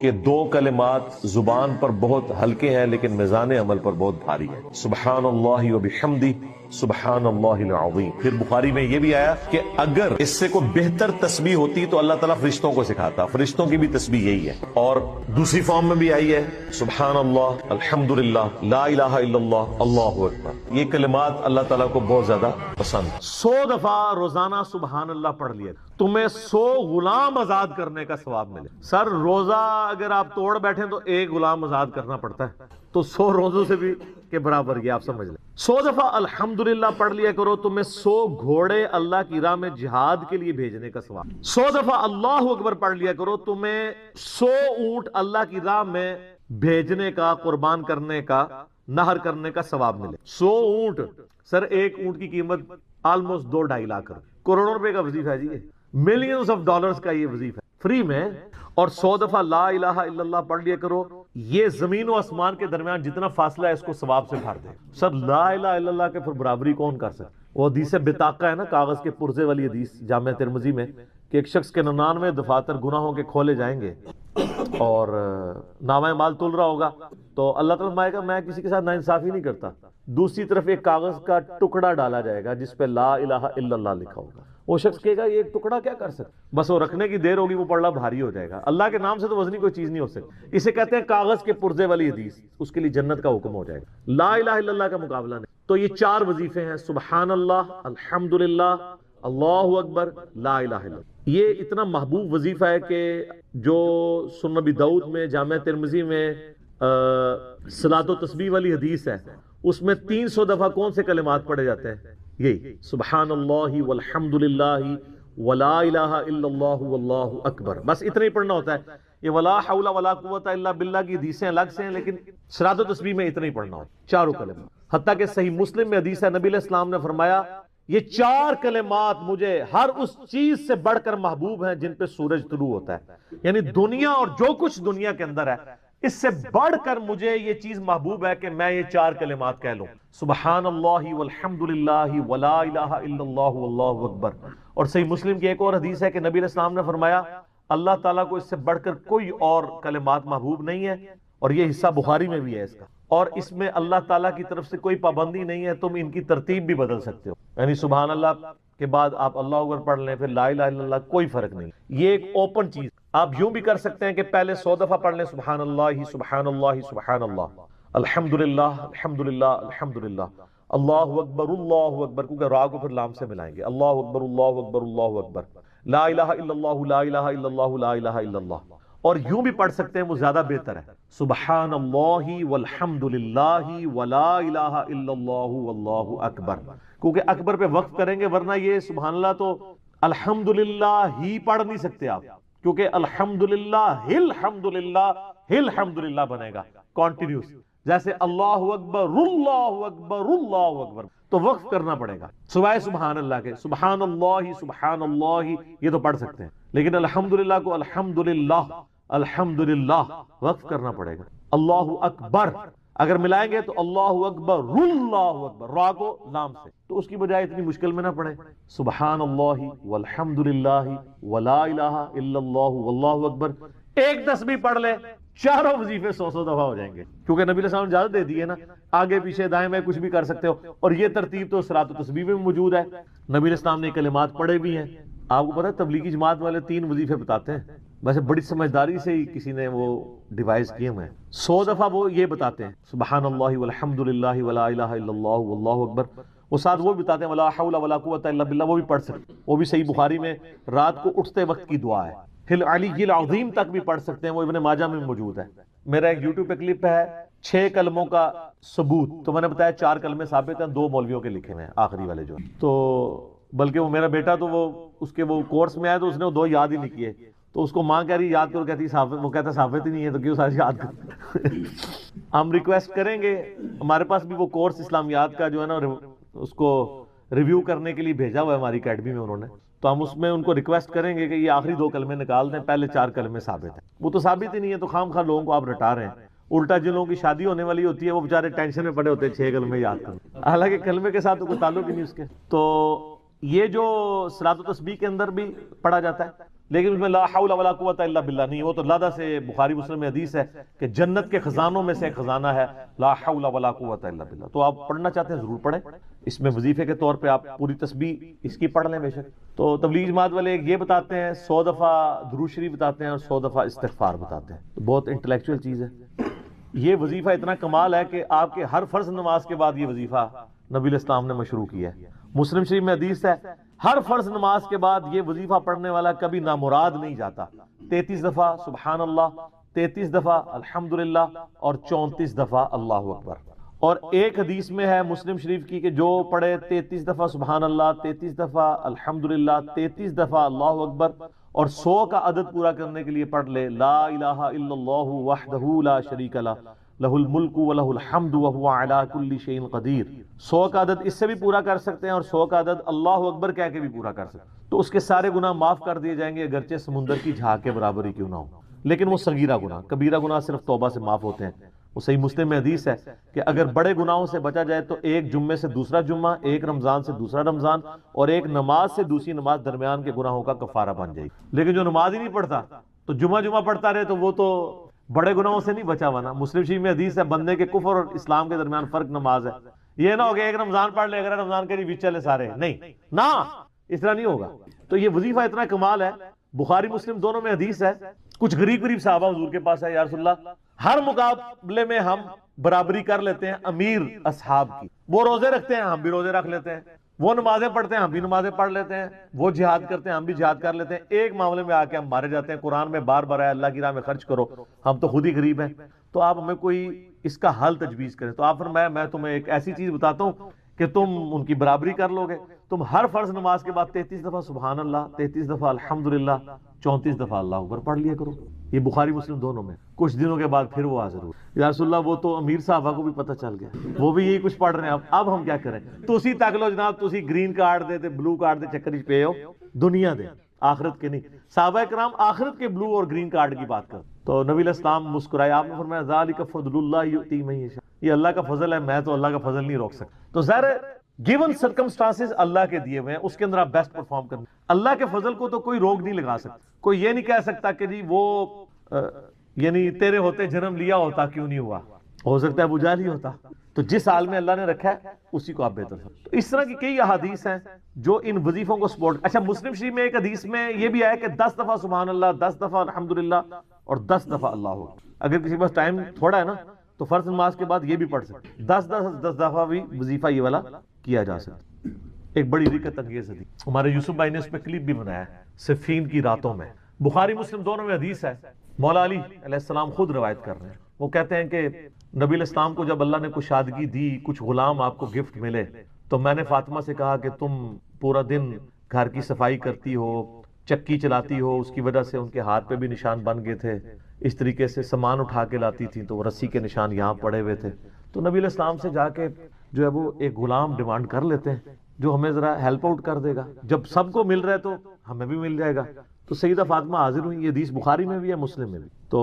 کہ دو کلمات زبان پر بہت ہلکے ہیں لیکن میزان عمل پر بہت بھاری ہے، سبحان اللہ و بحمدہ سبحان اللہ العظیم۔ پھر بخاری میں یہ بھی آیا کہ اگر اس سے کوئی بہتر تسبیح ہوتی تو اللہ تعالیٰ فرشتوں کو سکھاتا، فرشتوں کی بھی تسبیح یہی ہے۔ اور دوسری فارم میں بھی آئی ہے سبحان اللہ، الحمدللہ، لا الہ الا اللہ، اللہ اکبر۔ یہ کلمات اللہ تعالیٰ کو بہت زیادہ پسند۔ 100 دفعہ روزانہ سبحان اللہ پڑھ لیا، تمہیں 100 غلام آزاد کرنے کا ثواب ملے۔ سر روزہ اگر آپ توڑ بیٹھیں تو ایک غلام آزاد کرنا پڑتا ہے، تو 100 روزوں سے بھی کے برابر یہ آپ سمجھ لیں۔ 100 دفعہ الحمدللہ پڑھ لیا کرو، تمہیں 100 گھوڑے اللہ کی راہ میں جہاد کے لیے بھیجنے کا ثواب۔ 100 دفعہ اللہ اکبر پڑھ لیا کرو، تمہیں 100 اونٹ اللہ کی راہ میں بھیجنے کا، قربان کرنے کا، نہر کرنے کا ثواب ملے۔ 100 اونٹ، سر ایک اونٹ کی قیمت آلموسٹ 2-2.5 لاکھ کروڑوں روپے کا وظیفہ ہے جی، ملینز آف ڈالرز کا یہ وظیفہ ہے فری میں۔ اور 100 دفعہ لا الہ الا اللہ پڑھ لیا کرو، یہ زمین و آسمان کے درمیان جتنا فاصلہ ہے اس کو ثواب سے بھر دے۔ سر لا الہ الا اللہ کے پھر برابری کون کر سکتا؟ وہ حدیث بطاقہ ہے نا، کاغذ کے پرزے والی حدیث جامع ترمذی میں، کہ ایک شخص کے 99 دفاتر گناہوں کے کھولے جائیں گے اور نامہ مال تل رہا ہوگا، تو اللہ تعالیٰ فرمائے گا میں کسی کے ساتھ ناانصافی نہیں کرتا۔ دوسری طرف ایک کاغذ کا ٹکڑا ڈالا جائے گا جس پہ لا الہ الا اللہ لکھا ہوگا۔ وہ شخص کہے گا یہ ایک ٹکڑا کیا کر سکتا، بس وہ رکھنے کی دیر ہوگی، وہ پڑھنا بھاری ہو جائے گا۔ اللہ کے نام سے تو وزنی کوئی چیز نہیں ہو سکتی، اسے کہتے ہیں کاغذ کے پرزے والی حدیث، اس کے لیے جنت کا حکم ہو جائے گا۔ لا الہ الا اللہ کا مقابلہ نہیں۔ تو یہ 4 وظیفے ہیں، سبحان اللہ، الحمدللہ، اللہ اکبر، لا الہ الا اللہ۔ یہ اتنا محبوب وظیفہ ہے کہ جو سنن نبی داؤد میں، جامع ترمذی میں صلاۃ و تسبیح والی حدیث ہے، اس میں 300 دفعہ کون سے کلمات پڑھے جاتے ہیں؟ یہی سبحان اللہ والحمدللہ ولا الہ الا اللہ واللہ اکبر، بس اتنا ہی پڑھنا ہوتا ہے۔ یہ ولا حول ولا قوت الا باللہ کی حدیثیں الگ سے ہیں، لیکن صلاۃ و تسبیح میں اتنا ہی پڑھنا ہوتا ہے، چاروں کلمات۔ حتیٰ کہ صحیح مسلم میں حدیث ہے، نبی علیہ السلام نے فرمایا یہ 4 کلمات مجھے ہر اس چیز سے بڑھ کر محبوب ہیں جن پہ سورج طلوع ہوتا ہے، یعنی دنیا اور جو کچھ دنیا کے اندر ہے اس سے بڑھ کر مجھے یہ چیز محبوب ہے کہ میں یہ 4 کلمات کہہ لوں، سبحان اللہ والحمدللہ ولا الہ الا اللہ واللہ اکبر۔ اور صحیح مسلم کی ایک اور حدیث ہے کہ نبی علیہ السلام نے فرمایا اللہ تعالیٰ کو اس سے بڑھ کر کوئی اور کلمات محبوب نہیں ہے، اور یہ حصہ بخاری میں بھی ہے اس کا، اور اس میں اللہ تعالیٰ کی طرف سے کوئی پابندی نہیں ہے، تم ان کی ترتیب بھی بدل سکتے ہو، یعنی سبحان اللہ کے بعد آپ اللہ اکبر پڑھ لیں، پھر لا الہ الا اللہ، کوئی فرق نہیں۔ یہ ایک اوپن چیز، آپ یوں بھی کر سکتے ہیں کہ پہلے 100 دفعہ پڑھ لیں سبحان اللہ سبحان اللہ سبحان اللہ، الحمدللہ الحمدللہ الحمدللہ، اللہ اکبر، کیونکہ را کو پھر لام سے ملائیں گے، اللہ اکبر اللہ اکبر اللہ اکبر، لا الہ الا اللہ لا الہ الا اللہ لا الہ الا اللہ۔ اور یوں بھی پڑھ سکتے ہیں، وہ زیادہ بہتر ہے، سبحان اللہ والحمدللہ ولا الہ الا اللہ واللہ اکبر، کیونکہ اکبر پہ وقف کریں گے، ورنہ یہ سبحان اللہ تو الحمدللہ ہی پڑھ نہیں سکتے آپ، کیونکہ الحمدللہ الحمدللہ بنے گا کانٹینیوس، جیسے اللہ اکبر اللہ اکبر اللہ اکبر، تو وقف کرنا پڑے گا سوائے سبحان اللہ کے۔ سبحان اللہ یہ تو پڑھ سکتے ہیں، لیکن الحمدللہ کو الحمدللہ وقف کرنا پڑے گا۔ اللہ اکبر اگر ملائیں گے تو اللہ اکبر، را کو لام سے، تو اس کی بجائے اتنی مشکل میں نہ پڑے، سبحان اللہ والحمدللہ ولا الہ الا اللہ واللہ اکبر۔ ایک تسبیح پڑھ لے، چاروں وظیفے 100 دفعہ ہو جائیں گے، کیونکہ نبی علیہ السلام نے اجازت دے دی ہے نا، آگے پیچھے دائیں بائیں کچھ بھی کر سکتے ہو، اور یہ ترتیب تو صلاۃ و تسبیح میں موجود ہے، نبی علیہ السلام نے کلمات پڑھے بھی ہیں۔ آپ کو پتہ ہے تبلیغی جماعت والے 3 وظیفے بتاتے ہیں، ویسے بڑی سمجھداری سے ہی کسی نے وہ ڈیوائز کیے ہوئے ہیں۔ 100 دفعہ وہ یہ بتاتے ہیں سبحان اللہ والحمدللہ ولا الہ الا اللہ واللہ اکبر، وہ ساتھ وہ بتاتے ہیں ولا حول ولا قوت الا باللہ، وہ بھی پڑھ سکتے ہیں، وہ بھی صحیح بخاری میں رات کو اٹھتے وقت کی دعا ہے، العلی العظیم تک بھی پڑھ سکتے ہیں، وہ ابن ماجہ میں موجود ہے۔ میرا ایک یوٹیوب پہ کلپ ہے 6 کلموں کا ثبوت، تو میں نے بتایا 4 کلمے ثابت ہیں، 2 مولویوں کے لکھے ہوئے ہیں آخری والے جو، تو بلکہ وہ میرا بیٹا تو وہ اس کے وہ کورس میں آیا تو اس نے وہ 2 یاد ہی نہیں کیے، تو اس کو ماں کہہ رہی یاد کرو، کہتی ثابت، وہ کہتا ثابت ہی نہیں ہے تو کیوں سارے یاد کرو۔ ہم ریکویسٹ کریں گے، ہمارے پاس بھی وہ کورس اسلامیات کا جو ہے نا اس کو ریویو کرنے کے لیے بھیجا ہوا ہے ہماری اکیڈمی میں انہوں نے، تو ہم اس میں ان کو ریکویسٹ کریں گے کہ یہ آخری 2 کلمے نکال دیں، پہلے 4 کلمے ثابت ہیں۔ وہ تو ثابت ہی نہیں ہے، تو خام خواہ لوگوں کو آپ رٹا رہے ہیں، الٹا جن لوگوں کی شادی ہونے والی ہوتی ہے وہ بیچارے ٹینشن میں پڑے ہوتے ہیں 6 کلمے یاد کریں، حالانکہ کلمے کے ساتھ تو کوئی تعلق ہی نہیں اس کے۔ تو یہ جو صلاۃ و تسبیح کے اندر بھی پڑھا جاتا ہے، لیکن اس میں لا حول ولا قوت الا باللہ نہیں، وہ تو لادہ سے بخاری مسلم میں حدیث ہے کہ جنت کے خزانوں میں سے ایک خزانہ ہے لا حول ولا قوت الا باللہ. تو آپ پڑھنا چاہتے ہیں ضرور پڑھیں، اس میں وظیفے کے طور پہ آپ پوری تسبیح اس کی پڑھ لیں بے شک. تو تبلیغ جماعت والے یہ بتاتے ہیں 100 دفعہ درود شریف بتاتے ہیں اور 100 دفعہ استغفار بتاتے ہیں. بہت انٹلیکچوئل چیز ہے. یہ وظیفہ اتنا کمال ہے کہ آپ کے ہر فرض نماز کے بعد یہ وظیفہ نبی علیہ السلام نے مشروع کیا ہے. مسلم شریف میں حدیث ہے ہر فرض نماز کے بعد یہ وظیفہ پڑھنے والا کبھی نامراد نہیں جاتا. 33 دفعہ سبحان اللہ، 33 دفعہ الحمدللہ اور 34 دفعہ اللہ اکبر. اور ایک حدیث میں ہے مسلم شریف کی کہ جو پڑھے 33 دفعہ سبحان اللہ، 33 دفعہ الحمدللہ، 33 دفعہ اللہ اکبر اور 100 کا عدد پورا کرنے کے لیے پڑھ لے لا الہ الا اللہ وحدہ لا شریک لہ لہ الملک و لہ الحمد وہو علی کل شیء قدیر. 100 کا عدد اس سے بھی پورا کر سکتے ہیں اور 100 کا عدد اللہ اکبر کہہ کے بھی پورا کر سکتے ہیں تو اس کے سارے گناہ معاف کر دیے جائیں گے اگرچہ سمندر کی جھاگ کے برابر ہی کیوں نہ ہو. لیکن وہ صغیرہ گناہ، کبیرہ گناہ صرف توبہ سے معاف ہوتے ہیں. وہ صحیح مسلم میں حدیث ہے کہ اگر بڑے گناہوں سے بچا جائے تو ایک جمعے سے دوسرا جمعہ، ایک رمضان سے دوسرا رمضان اور ایک نماز سے دوسری نماز درمیان کے گناہوں کا کفارہ بن جائے گی. لیکن جو نماز ہی نہیں پڑھتا تو جمعہ پڑھتا رہے تو وہ تو بڑے گناہوں سے نہیں بچا ہوا نا. مسلم شریف میں حدیث ہے بندے کے کفر اور اسلام کے درمیان فرق نماز ہے. یہ نہ ہو کہ ایک رمضان پڑھ لے، اگر رمضان کے بیچ چلے سارے، نہیں نہ، اس طرح نہیں ہوگا. تو یہ وظیفہ اتنا کمال ہے. بخاری مسلم دونوں میں حدیث ہے کچھ غریب صحابہ حضور کے پاس ہے یا رسول اللہ ہر مقابلے میں ہم برابری کر لیتے ہیں امیر اصحاب کی. وہ روزے رکھتے ہیں ہم بھی روزے رکھ لیتے ہیں، وہ نمازیں پڑھتے ہیں ہم بھی نمازیں پڑھ لیتے ہیں، وہ جہاد کرتے ہیں ہم بھی جہاد کر لیتے ہیں. ایک معاملے میں آ کے ہم مارے جاتے ہیں. قرآن میں بار بار ہے اللہ کی راہ میں خرچ کرو، ہم تو خود ہی غریب ہیں. تو آپ ہمیں کوئی اس کا حل تجویز کریں. تو آپ فرمایا میں تمہیں ایک ایسی چیز بتاتا ہوں کہ تم ان کی برابری کر لو گے. تم ہر فرض نماز کے بعد 33 دفعہ سبحان اللہ، 33 دفعہ الحمدللہ، 34 دفعہ اللہ اکبر پڑھ لیا کرو. یہ بخاری مسلم دونوں میں. کچھ دنوں کے بعد پھر وہ حاضر ہوئے یا رسول اللہ وہ تو امیر صحابہ کو بھی پتہ چل گیا، وہ بھی یہی کچھ پڑھ رہے ہیں. اب ہم کیا کریں؟ تسی تک لو جناب، تسی گرین کارڈ دے تے بلو کارڈ دے چکر پہ ہو، دنیا دے آخرت کے نہیں. صحابہ کرام آخرت کے بلو اور گرین کارڈ کی بات کر. تو نبی علیہ السلام مسکرائے. آپ نے فرمایا ذالک فضل اللہ یؤتی من یشاء، یہ اللہ کا فضل ہے، میں تو اللہ کا فضل نہیں روک سکتا. تو ظاہر گیون سرکمسٹانسز اللہ کے دیے ہوئے ہیں، اس کے اندر آپ بیسٹ پرفارم کریں. اللہ کے فضل کو تو کوئی روک نہیں لگا سکتا. کوئی یہ نہیں کہہ سکتا کہ جی وہ یعنی تیرے ہوتے جنم لیا ہوتا کیوں نہیں ہوا، ہو سکتا ہے ابو جہل ہی ہوتا. تو جس حال میں اللہ نے رکھا ہے اسی کو آپ بہتر سمجھیں. تو اس طرح کی کئی احادیث ہیں جو ان وظیفوں کو سپورٹ. اچھا مسلم شریف میں ایک حدیث میں یہ بھی آیا کہ 10 دفعہ سبحان اللہ، 10 دفعہ الحمدللہ اور 10 دفعہ اللہ اکبر. اگر کسی کے پاس ٹائم تھوڑا ہے نا تو فرض نماز کے بعد یہ بھی پڑھ سکتے. 10 دفعہ بھی وظیفہ یہ والا کیا جا سکتا. ایک بڑی رکت انگیز حدیث ہمارے یوسف بھائی نے اس پہ کلپ بھی بنایا ہے صفین کی راتوں میں. بخاری مسلم دونوں میں حدیث ہے. مولا علی علیہ السلام خود روایت کر رہے ہیں. وہ کہتے ہیں کہ نبی علیہ السلام کو جب اللہ نے کشادگی دی، کچھ غلام آپ کو گفٹ ملے، تو میں نے فاطمہ سے کہا کہ تم پورا دن گھر کی صفائی کرتی ہو، چکی چلاتی ہو، اس کی وجہ سے ان کے ہاتھ پہ بھی نشان بن گئے تھے. اس طریقے سے سامان اٹھا کے لاتی تھی تو وہ رسی کے نشان یہاں پڑے ہوئے تھے. تو نبی علیہ السلام سے جا کے جو ہے وہ ایک غلام ڈیمانڈ کر لیتے ہیں جو ہمیں ذرا ہیلپ آؤٹ کر دے گا. جب سب کو مل رہا ہے تو ہمیں بھی مل جائے گا. تو سیدہ فاطمہ حاضر ہوئی. یہ حدیث بخاری میں بھی ہے مسلم میں بھی. تو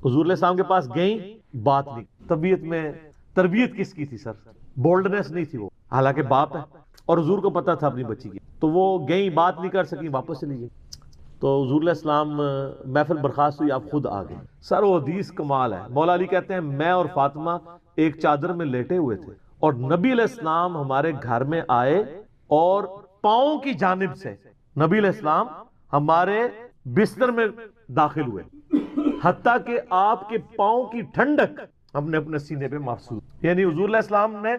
حضور علیہ السلام کے پاس گئیں، بات نہیں. طبیعت میں تربیت کس کی تھی سر؟ بولڈنس نہیں تھی وہ، حالانکہ باپ ہے اور حضور کو پتا تھا اپنی بچی کی. تو وہ گئیں، بات نہیں کر سکی، واپس چلی گئی. تو حضور علیہ السلام محفل برخاست ہوئی، آپ خود آ گئے. سر وہ حدیث کمال ہے. مولا علی کہتے ہیں میں اور فاطمہ ایک چادر میں لیٹے ہوئے تھے اور نبی علیہ السلام ہمارے گھر میں آئے اور پاؤں کی جانب سے نبی علیہ السلام ہمارے بستر میں داخل ہوئے، حتیٰ کہ آپ کے پاؤں کی ٹھنڈک ہم نے اپنے سینے پہ محسوس. یعنی حضور علیہ السلام نے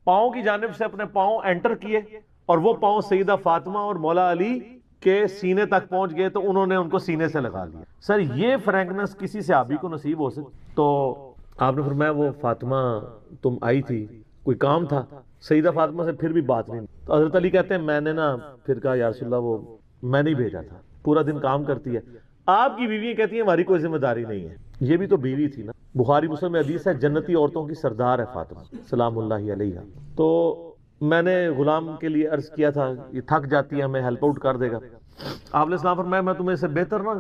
پاؤں کی جانب سے اپنے پاؤں انٹر کیے اور وہ پاؤں سیدہ فاطمہ اور مولا علی کے سینے تک پہنچ گئے تو انہوں نے ان کو سینے سے لگا لیا. سر یہ فرینکنس کسی صحابی کو نصیب ہو سکتی؟ تو آپ نے فرمایا وہ فاطمہ تم آئی تھی، کوئی کام تھا؟ سیدہ فاطمہ سے پھر بھی بات نہیں. تو حضرت علی کہتے ہیں میں نے نا پھر کہا یا رسول اللہ وہ میں نہیں بھیجا تھا، پورا دن کام کرتی ہے. آپ کی بیوی کہتی ہیں ہماری کوئی ذمہ داری نہیں ہے. یہ بھی تو بیوی تھی نا. بخاری مسلم میں حدیث ہے جنتی عورتوں کی سردار ہے فاطمہ سلام اللہ علیہا. تو میں نے غلام کے لیے عرض کیا تھا یہ تھک جاتی ہے ہمیں ہیلپ آؤٹ کر دے گا. آپ علیہ السلام فرمایا میں تمہیں سے بہتر نہ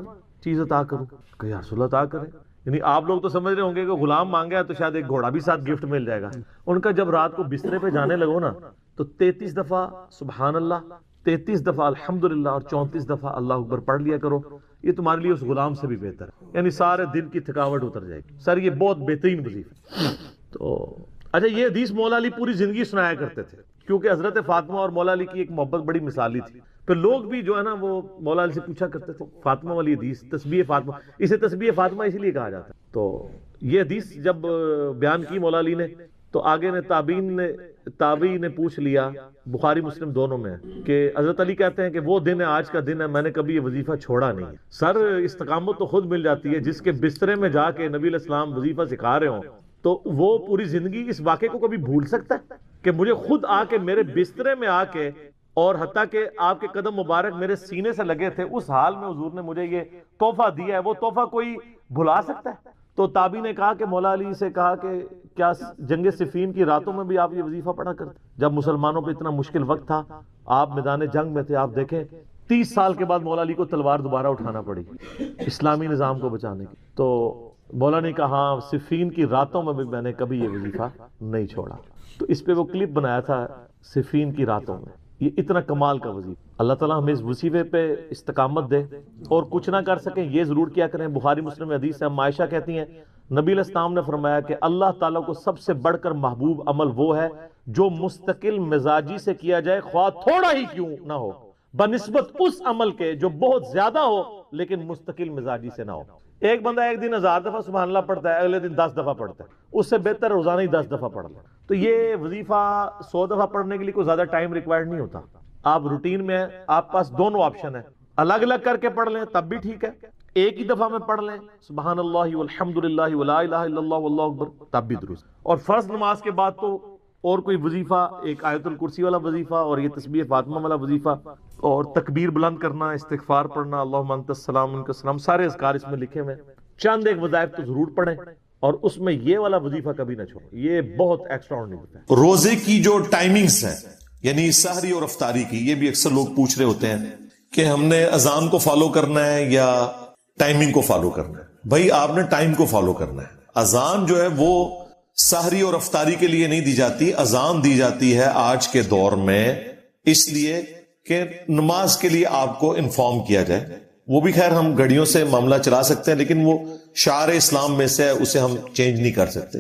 چیز عطا کروں. کہ یا رسول اللہ عطا کریں. یعنی آپ لوگ تو سمجھ رہے ہوں گے کہ غلام مانگا ہے تو شاید ایک گھوڑا بھی ساتھ گفٹ مل جائے گا. ان کا جب رات کو بسترے پہ جانے لگو نا تو 33 دفعہ سبحان اللہ، 33 دفعہ الحمدللہ اور 34 دفعہ اللہ اکبر پڑھ لیا کرو، یہ تمہارے لیے اس غلام سے بھی بہتر ہے، یعنی سارے دن کی تھکاوٹ اتر جائے گی۔ سر یہ بہت بہترین وظیفہ ہے۔ تو اچھا، یہ حدیث مولا علی پوری زندگی سنایا کرتے تھے، کیونکہ حضرت فاطمہ اور مولا علی کی ایک محبت بڑی مثالی تھی۔ پھر لوگ بھی جو ہے نا وہ مولا علی سے پوچھا کرتے تھے فاطمہ والی حدیث، تسبیح فاطمہ، اسے تسبیح فاطمہ اسی لیے کہا جاتا ہے۔ تو یہ حدیث جب بیان کی مولا علی نے تو آگے نے تابعی نے پوچھ لیا، بخاری مسلم دونوں میں ہے، کہ حضرت علی کہتے ہیں کہ وہ دن ہے، آج کا دن ہے، میں نے کبھی یہ وظیفہ چھوڑا نہیں ہے۔ سر استقامت تو خود مل جاتی ہے، جس کے بسترے میں جا کے نبی علیہ السلام وظیفہ سکھا رہے ہوں تو وہ پوری زندگی اس واقعے کو کبھی بھول سکتا ہے کہ مجھے خود آ کے میرے بسترے میں آ کے، اور حتیٰ کہ آپ کے قدم مبارک میرے سینے سے لگے تھے، اس حال میں حضور نے مجھے یہ تحفہ دیا ہے، وہ تحفہ کوئی بھلا سکتا ہے؟ تو تابعی نے کہا کہ مولا علی سے کہا کہ کیا جنگ صفین کی راتوں میں بھی آپ یہ وظیفہ پڑھا کرتے؟ جب مسلمانوں پہ اتنا مشکل وقت تھا، آپ میدان جنگ میں تھے، آپ دیکھیں 30 سال کے بعد مولا علی کو تلوار دوبارہ اٹھانا پڑی اسلامی نظام کو بچانے کی۔ تو مولا نے کہا ہاں، صفین کی راتوں میں بھی میں نے کبھی یہ وظیفہ نہیں چھوڑا۔ تو اس پہ وہ کلپ بنایا تھا صفین کی راتوں میں، یہ اتنا کمال کا وظیفہ۔ اللہ تعالیٰ ہمیں اس وظیفے پہ استقامت دے، اور کچھ نہ کر سکیں یہ ضرور کیا کریں۔ بخاری مسلم حدیث ہے، ہم عائشہ کہتی ہیں نبی علیہ السلام نے فرمایا کہ اللہ تعالیٰ کو سب سے بڑھ کر محبوب عمل وہ ہے جو مستقل مزاجی سے کیا جائے، خواہ تھوڑا ہی کیوں نہ ہو، بنسبت اس عمل کے جو بہت زیادہ ہو لیکن مستقل مزاجی سے نہ ہو۔ ایک بندہ ایک دن 1000 دفعہ سبحان اللہ پڑھتا ہے، اگلے دن 10 دفعہ پڑھتا ہے، اس سے بہتر روزانہ ہی 10 دفعہ پڑھ لیں۔ تو یہ وظیفہ 100 دفعہ پڑھنے کے لیے کوئی زیادہ ٹائم ریکوائرڈ نہیں ہوتا۔ آپ روٹین میں ہیں، آپ پاس دونوں آپشن ہیں، الگ الگ کر کے پڑھ لیں تب بھی ٹھیک ہے، ایک ہی دفعہ میں پڑھ لیں سبحان اللہ والحمدللہ ولا الہ الا اللہ واللہ اکبر تب بھی درست۔ اور فرض نماز کے بعد تو اور کوئی وظیفہ، ایک آیت الکرسی والا وظیفہ، اور یہ تسبیح فاطمہ والا وظیفہ، اور تکبیر بلند کرنا، استغفار پڑھنا، اللہم انت السلام منک السلام، سارے اذکار اس میں لکھے ہوئے ہیں۔ چند ایک وظائف تو ضرور پڑھیں، اور اس میں یہ والا وظیفہ کبھی نہ چھوڑیں، یہ بہت ایکسٹرا آرڈنری ہوتا ہے۔ روزے کی جو ٹائمنگز ہیں، یعنی سحری اور افطاری کی، یہ بھی اکثر لوگ پوچھ رہے ہوتے ہیں کہ ہم نے اذان کو فالو کرنا ہے یا ٹائمنگ کو فالو کرنا ہے۔ بھائی آپ نے ٹائم کو فالو کرنا ہے۔ اذان جو ہے وہ سحری اور افطاری کے لیے نہیں دی جاتی، اذان دی جاتی ہے آج کے دور میں اس لیے کہ نماز کے لیے آپ کو انفارم کیا جائے۔ وہ بھی خیر ہم گھڑیوں سے معاملہ چلا سکتے ہیں، لیکن وہ شعار اسلام میں سے ہے، اسے ہم چینج نہیں کر سکتے۔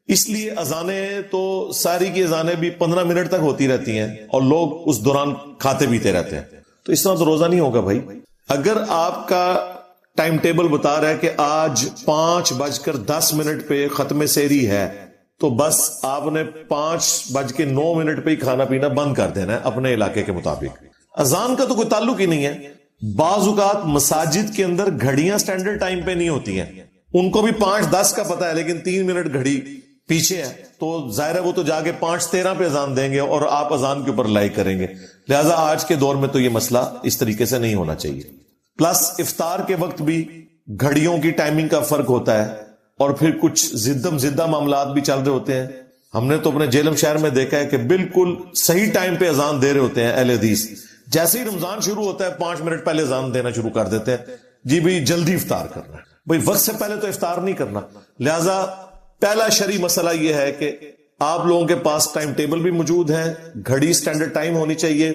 اس لیے اذانیں تو ساری کی اذانیں بھی 15 منٹ تک ہوتی رہتی ہیں، اور لوگ اس دوران کھاتے پیتے رہتے ہیں، تو اس طرح تو روزہ نہیں ہوگا بھائی۔ اگر آپ کا ٹائم ٹیبل بتا رہا ہے کہ آج 5:10 پہ ختم سحری ہے، تو بس آپ نے 5:09 پہ ہی کھانا پینا بند کر دینا ہے اپنے علاقے کے مطابق۔ اذان کا تو کوئی تعلق ہی نہیں ہے۔ بعض اوقات مساجد کے اندر گھڑیاں سٹینڈرڈ ٹائم پہ نہیں ہوتی ہیں، ان کو بھی 5:10 کا پتہ ہے لیکن 3 منٹ گھڑی پیچھے ہے، تو ظاہر ہے وہ تو جا کے 5:13 پہ اذان دیں گے اور آپ اذان کے اوپر لائک کریں گے۔ لہٰذا آج کے دور میں تو یہ مسئلہ اس طریقے سے نہیں ہونا چاہیے۔ پلس افطار کے وقت بھی گھڑیوں کی ٹائمنگ کا فرق ہوتا ہے، اور پھر کچھ زدہ معاملات بھی چل رہے ہوتے ہیں۔ ہم نے تو اپنے جیلم شہر میں دیکھا ہے کہ بالکل صحیح ٹائم پہ اذان دے رہے ہوتے ہیں اہل حدیث، جیسے ہی رمضان شروع ہوتا ہے 5 منٹ پہلے اذان دینا شروع کر دیتے ہیں، جی بھائی جلدی افطار کرنا ہے۔ بھائی وقت سے پہلے تو افطار نہیں کرنا۔ لہذا پہلا شرعی مسئلہ یہ ہے کہ آپ لوگوں کے پاس ٹائم ٹیبل بھی موجود ہے، گھڑی سٹینڈرڈ ٹائم ہونی چاہیے،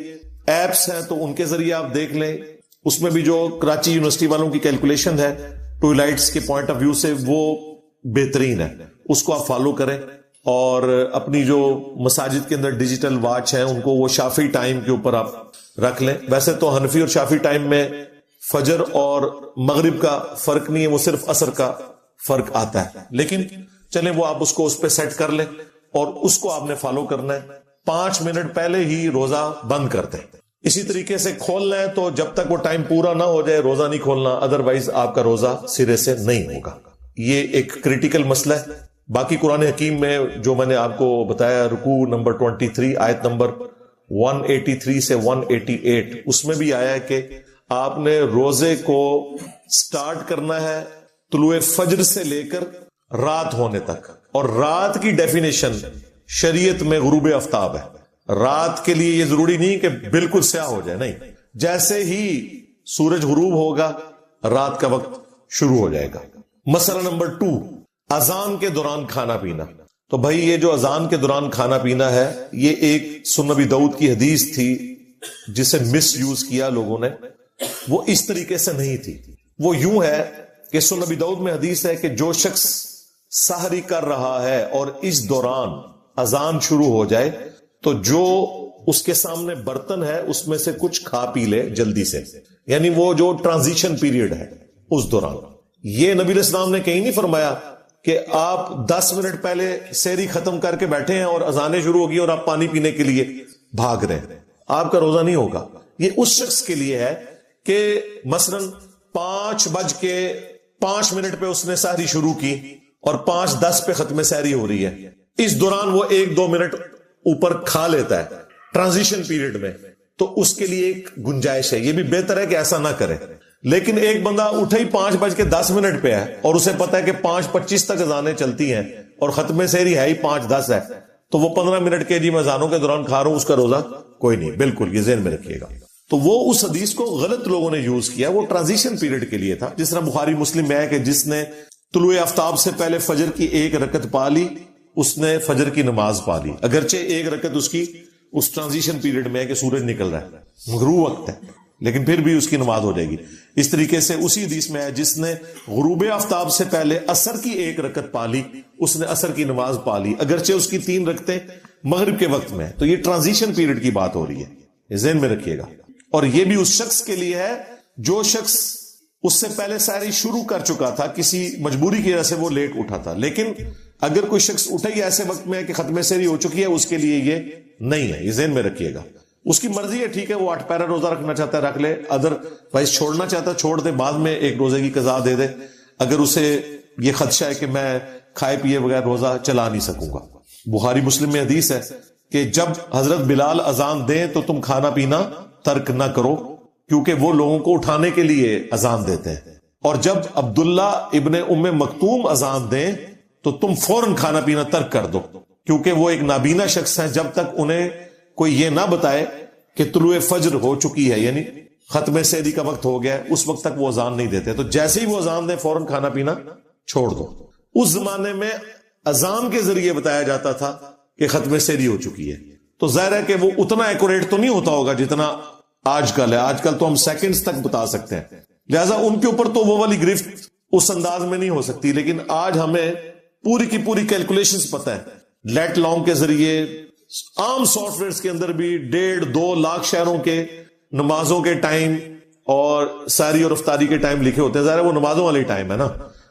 ایپس ہیں تو ان کے ذریعے آپ دیکھ لیں، اس میں بھی جو کراچی یونیورسٹی والوں کی کیلکولیشن ہے ٹوائلائٹس کے پوائنٹ آف ویو سے وہ بہترین ہے، اس کو آپ فالو کریں۔ اور اپنی جو مساجد کے اندر ڈیجیٹل واچ ہیں ان کو وہ شافعی ٹائم کے اوپر آپ رکھ لیں۔ ویسے تو حنفی اور شافعی ٹائم میں فجر اور مغرب کا فرق نہیں ہے، وہ صرف عصر کا فرق آتا ہے، لیکن چلیں وہ آپ اس کو اس پہ سیٹ کر لیں اور اس کو آپ نے فالو کرنا ہے۔ 5 منٹ پہلے ہی روزہ بند کر دیں۔ اسی طریقے سے کھولنا ہے تو جب تک وہ ٹائم پورا نہ ہو جائے روزہ نہیں کھولنا، ادروائز آپ کا روزہ سرے سے نہیں ہوگا۔ یہ ایک کریٹیکل مسئلہ ہے۔ باقی قرآن حکیم میں جو میں نے آپ کو بتایا، رکوع نمبر 23 آیت نمبر 183 سے 188، اس میں بھی آیا ہے کہ آپ نے روزے کو سٹارٹ کرنا ہے طلوع فجر سے لے کر رات ہونے تک، اور رات کی ڈیفینیشن شریعت میں غروب آفتاب ہے۔ رات کے لیے یہ ضروری نہیں کہ بالکل سیاہ ہو جائے، نہیں، جیسے ہی سورج غروب ہوگا رات کا وقت شروع ہو جائے گا۔ مسئلہ نمبر 2، اذان کے دوران کھانا پینا۔ تو بھائی یہ جو اذان کے دوران کھانا پینا ہے، یہ ایک سنن نبی داؤد کی حدیث تھی جسے مس یوز کیا لوگوں نے، وہ اس طریقے سے نہیں تھی. وہ یوں ہے کہ سنن نبی داؤد میں حدیث ہے کہ جو شخص سحری کر رہا ہے اور اس دوران اذان شروع ہو جائے تو جو اس کے سامنے برتن ہے اس میں سے کچھ کھا پی لے جلدی سے، یعنی وہ جو ٹرانزیشن پیریڈ ہے اس دوران. یہ نبی علیہ السلام نے کہیں نہیں فرمایا کہ آپ 10 منٹ پہلے سحری ختم کر کے بیٹھے ہیں اور اذانیں شروع ہوگی اور آپ پانی پینے کے لیے بھاگ رہے ہیں. آپ کا روزہ نہیں ہوگا. یہ اس شخص کے لیے ہے کہ مثلا 5:05 پہ اس نے سحری شروع کی اور 5:10 پہ ختم سحری ہو رہی ہے. اس دوران وہ 1-2 منٹ اوپر کھا لیتا ہے ٹرانزیشن پیریڈ میں، تو اس کے لیے ایک گنجائش ہے. یہ بھی بہتر ہے کہ ایسا نہ کرے. لیکن ایک بندہ اٹھے ہی 5:10 پہ ہے اور اسے پتا ہے کہ 5:25 تک اذانیں چلتی ہیں اور ختم سحری ہے ہی 5:10 ہے، تو وہ 15 منٹ کے جی میں اذانوں کے دوران کھا رہا ہوں، اس کا روزہ کوئی نہیں. بالکل یہ ذہن میں رکھیے گا. تو وہ اس حدیث کو غلط لوگوں نے یوز کیا. وہ ٹرانزیشن پیریڈ کے لیے تھا. جس طرح بخاری مسلم میں ہے کہ جس نے طلوع آفتاب سے پہلے فجر کی 1 رکعت پا لی اس نے فجر کی نماز پا لی، اگرچہ 1 رکعت اس کی اس ٹرانزیشن پیریڈ میں ہے کہ سورج نکل رہا ہے، غروب وقت ہے، لیکن پھر بھی اس کی نماز ہو جائے گی. اس طریقے سے اسی حدیث میں ہے جس نے غروب آفتاب سے پہلے عصر کی 1 رکعت پا لی اس نے عصر کی نماز پا لی، اگرچہ اس کی 3 رکعتیں مغرب کے وقت میں. تو یہ ٹرانزیشن پیریڈ کی بات ہو رہی ہے، یہ ذہن میں رکھیے گا. اور یہ بھی اس شخص کے لیے ہے جو شخص اس سے پہلے سحری شروع کر چکا تھا، کسی مجبوری کی وجہ سے وہ لیٹ اٹھا تھا. لیکن اگر کوئی شخص اٹھے ہی ایسے وقت میں ہے کہ ختم سحری ہو چکی ہے، اس کے لیے یہ نہیں ہے. یہ ذہن میں رکھیے گا. اس کی مرضی ہے، ٹھیک ہے، وہ 8 پیرا روزہ رکھنا چاہتا ہے رکھ لے، ادر وائز چھوڑنا چاہتا ہے چھوڑ دے، بعد میں ایک روزے کی قضا دے دے اگر اسے یہ خدشہ ہے کہ میں کھائے پیے بغیر روزہ چلا نہیں سکوں گا. بخاری مسلم میں حدیث ہے کہ جب حضرت بلال اذان دیں تو تم کھانا پینا ترک نہ کرو، کیونکہ وہ لوگوں کو اٹھانے کے لیے اذان دیتے ہیں. اور جب عبداللہ ابن ام مکتوم اذان دیں تو تم فوراً کھانا پینا ترک کر دو، کیونکہ وہ ایک نابینا شخص ہیں. جب تک انہیں کوئی یہ نہ بتائے کہ طلوع فجر ہو چکی ہے، یعنی ختم سحری کا وقت ہو گیا ہے، اس وقت تک وہ اذان نہیں دیتے. تو جیسے ہی وہ اذان دیں فوراً کھانا پینا چھوڑ دو. اس زمانے میں اذان کے ذریعے بتایا جاتا تھا کہ ختم سحری ہو چکی ہے. تو ظاہر ہے کہ وہ اتنا ایکوریٹ تو نہیں ہوتا ہوگا جتنا آج کل ہے. آج کل تو ہم سیکنڈز تک بتا سکتے ہیں، لہٰذا ان کے اوپر تو وہ والی گرفت اس انداز میں نہیں ہو سکتی. لیکن آج ہمیں پوری کی پوری کیلکولیشنز پتہ ہے. لیٹ لانگ کے ذریعے عام سافٹ ویئرز کے اندر بھی 1.5-2 لاکھ شہروں کے نمازوں کے ٹائم اور سحری اور افطاری کے ٹائم لکھے ہوتے ہیں. ظاہر ہے وہ نمازوں والے ٹائم ہے نا.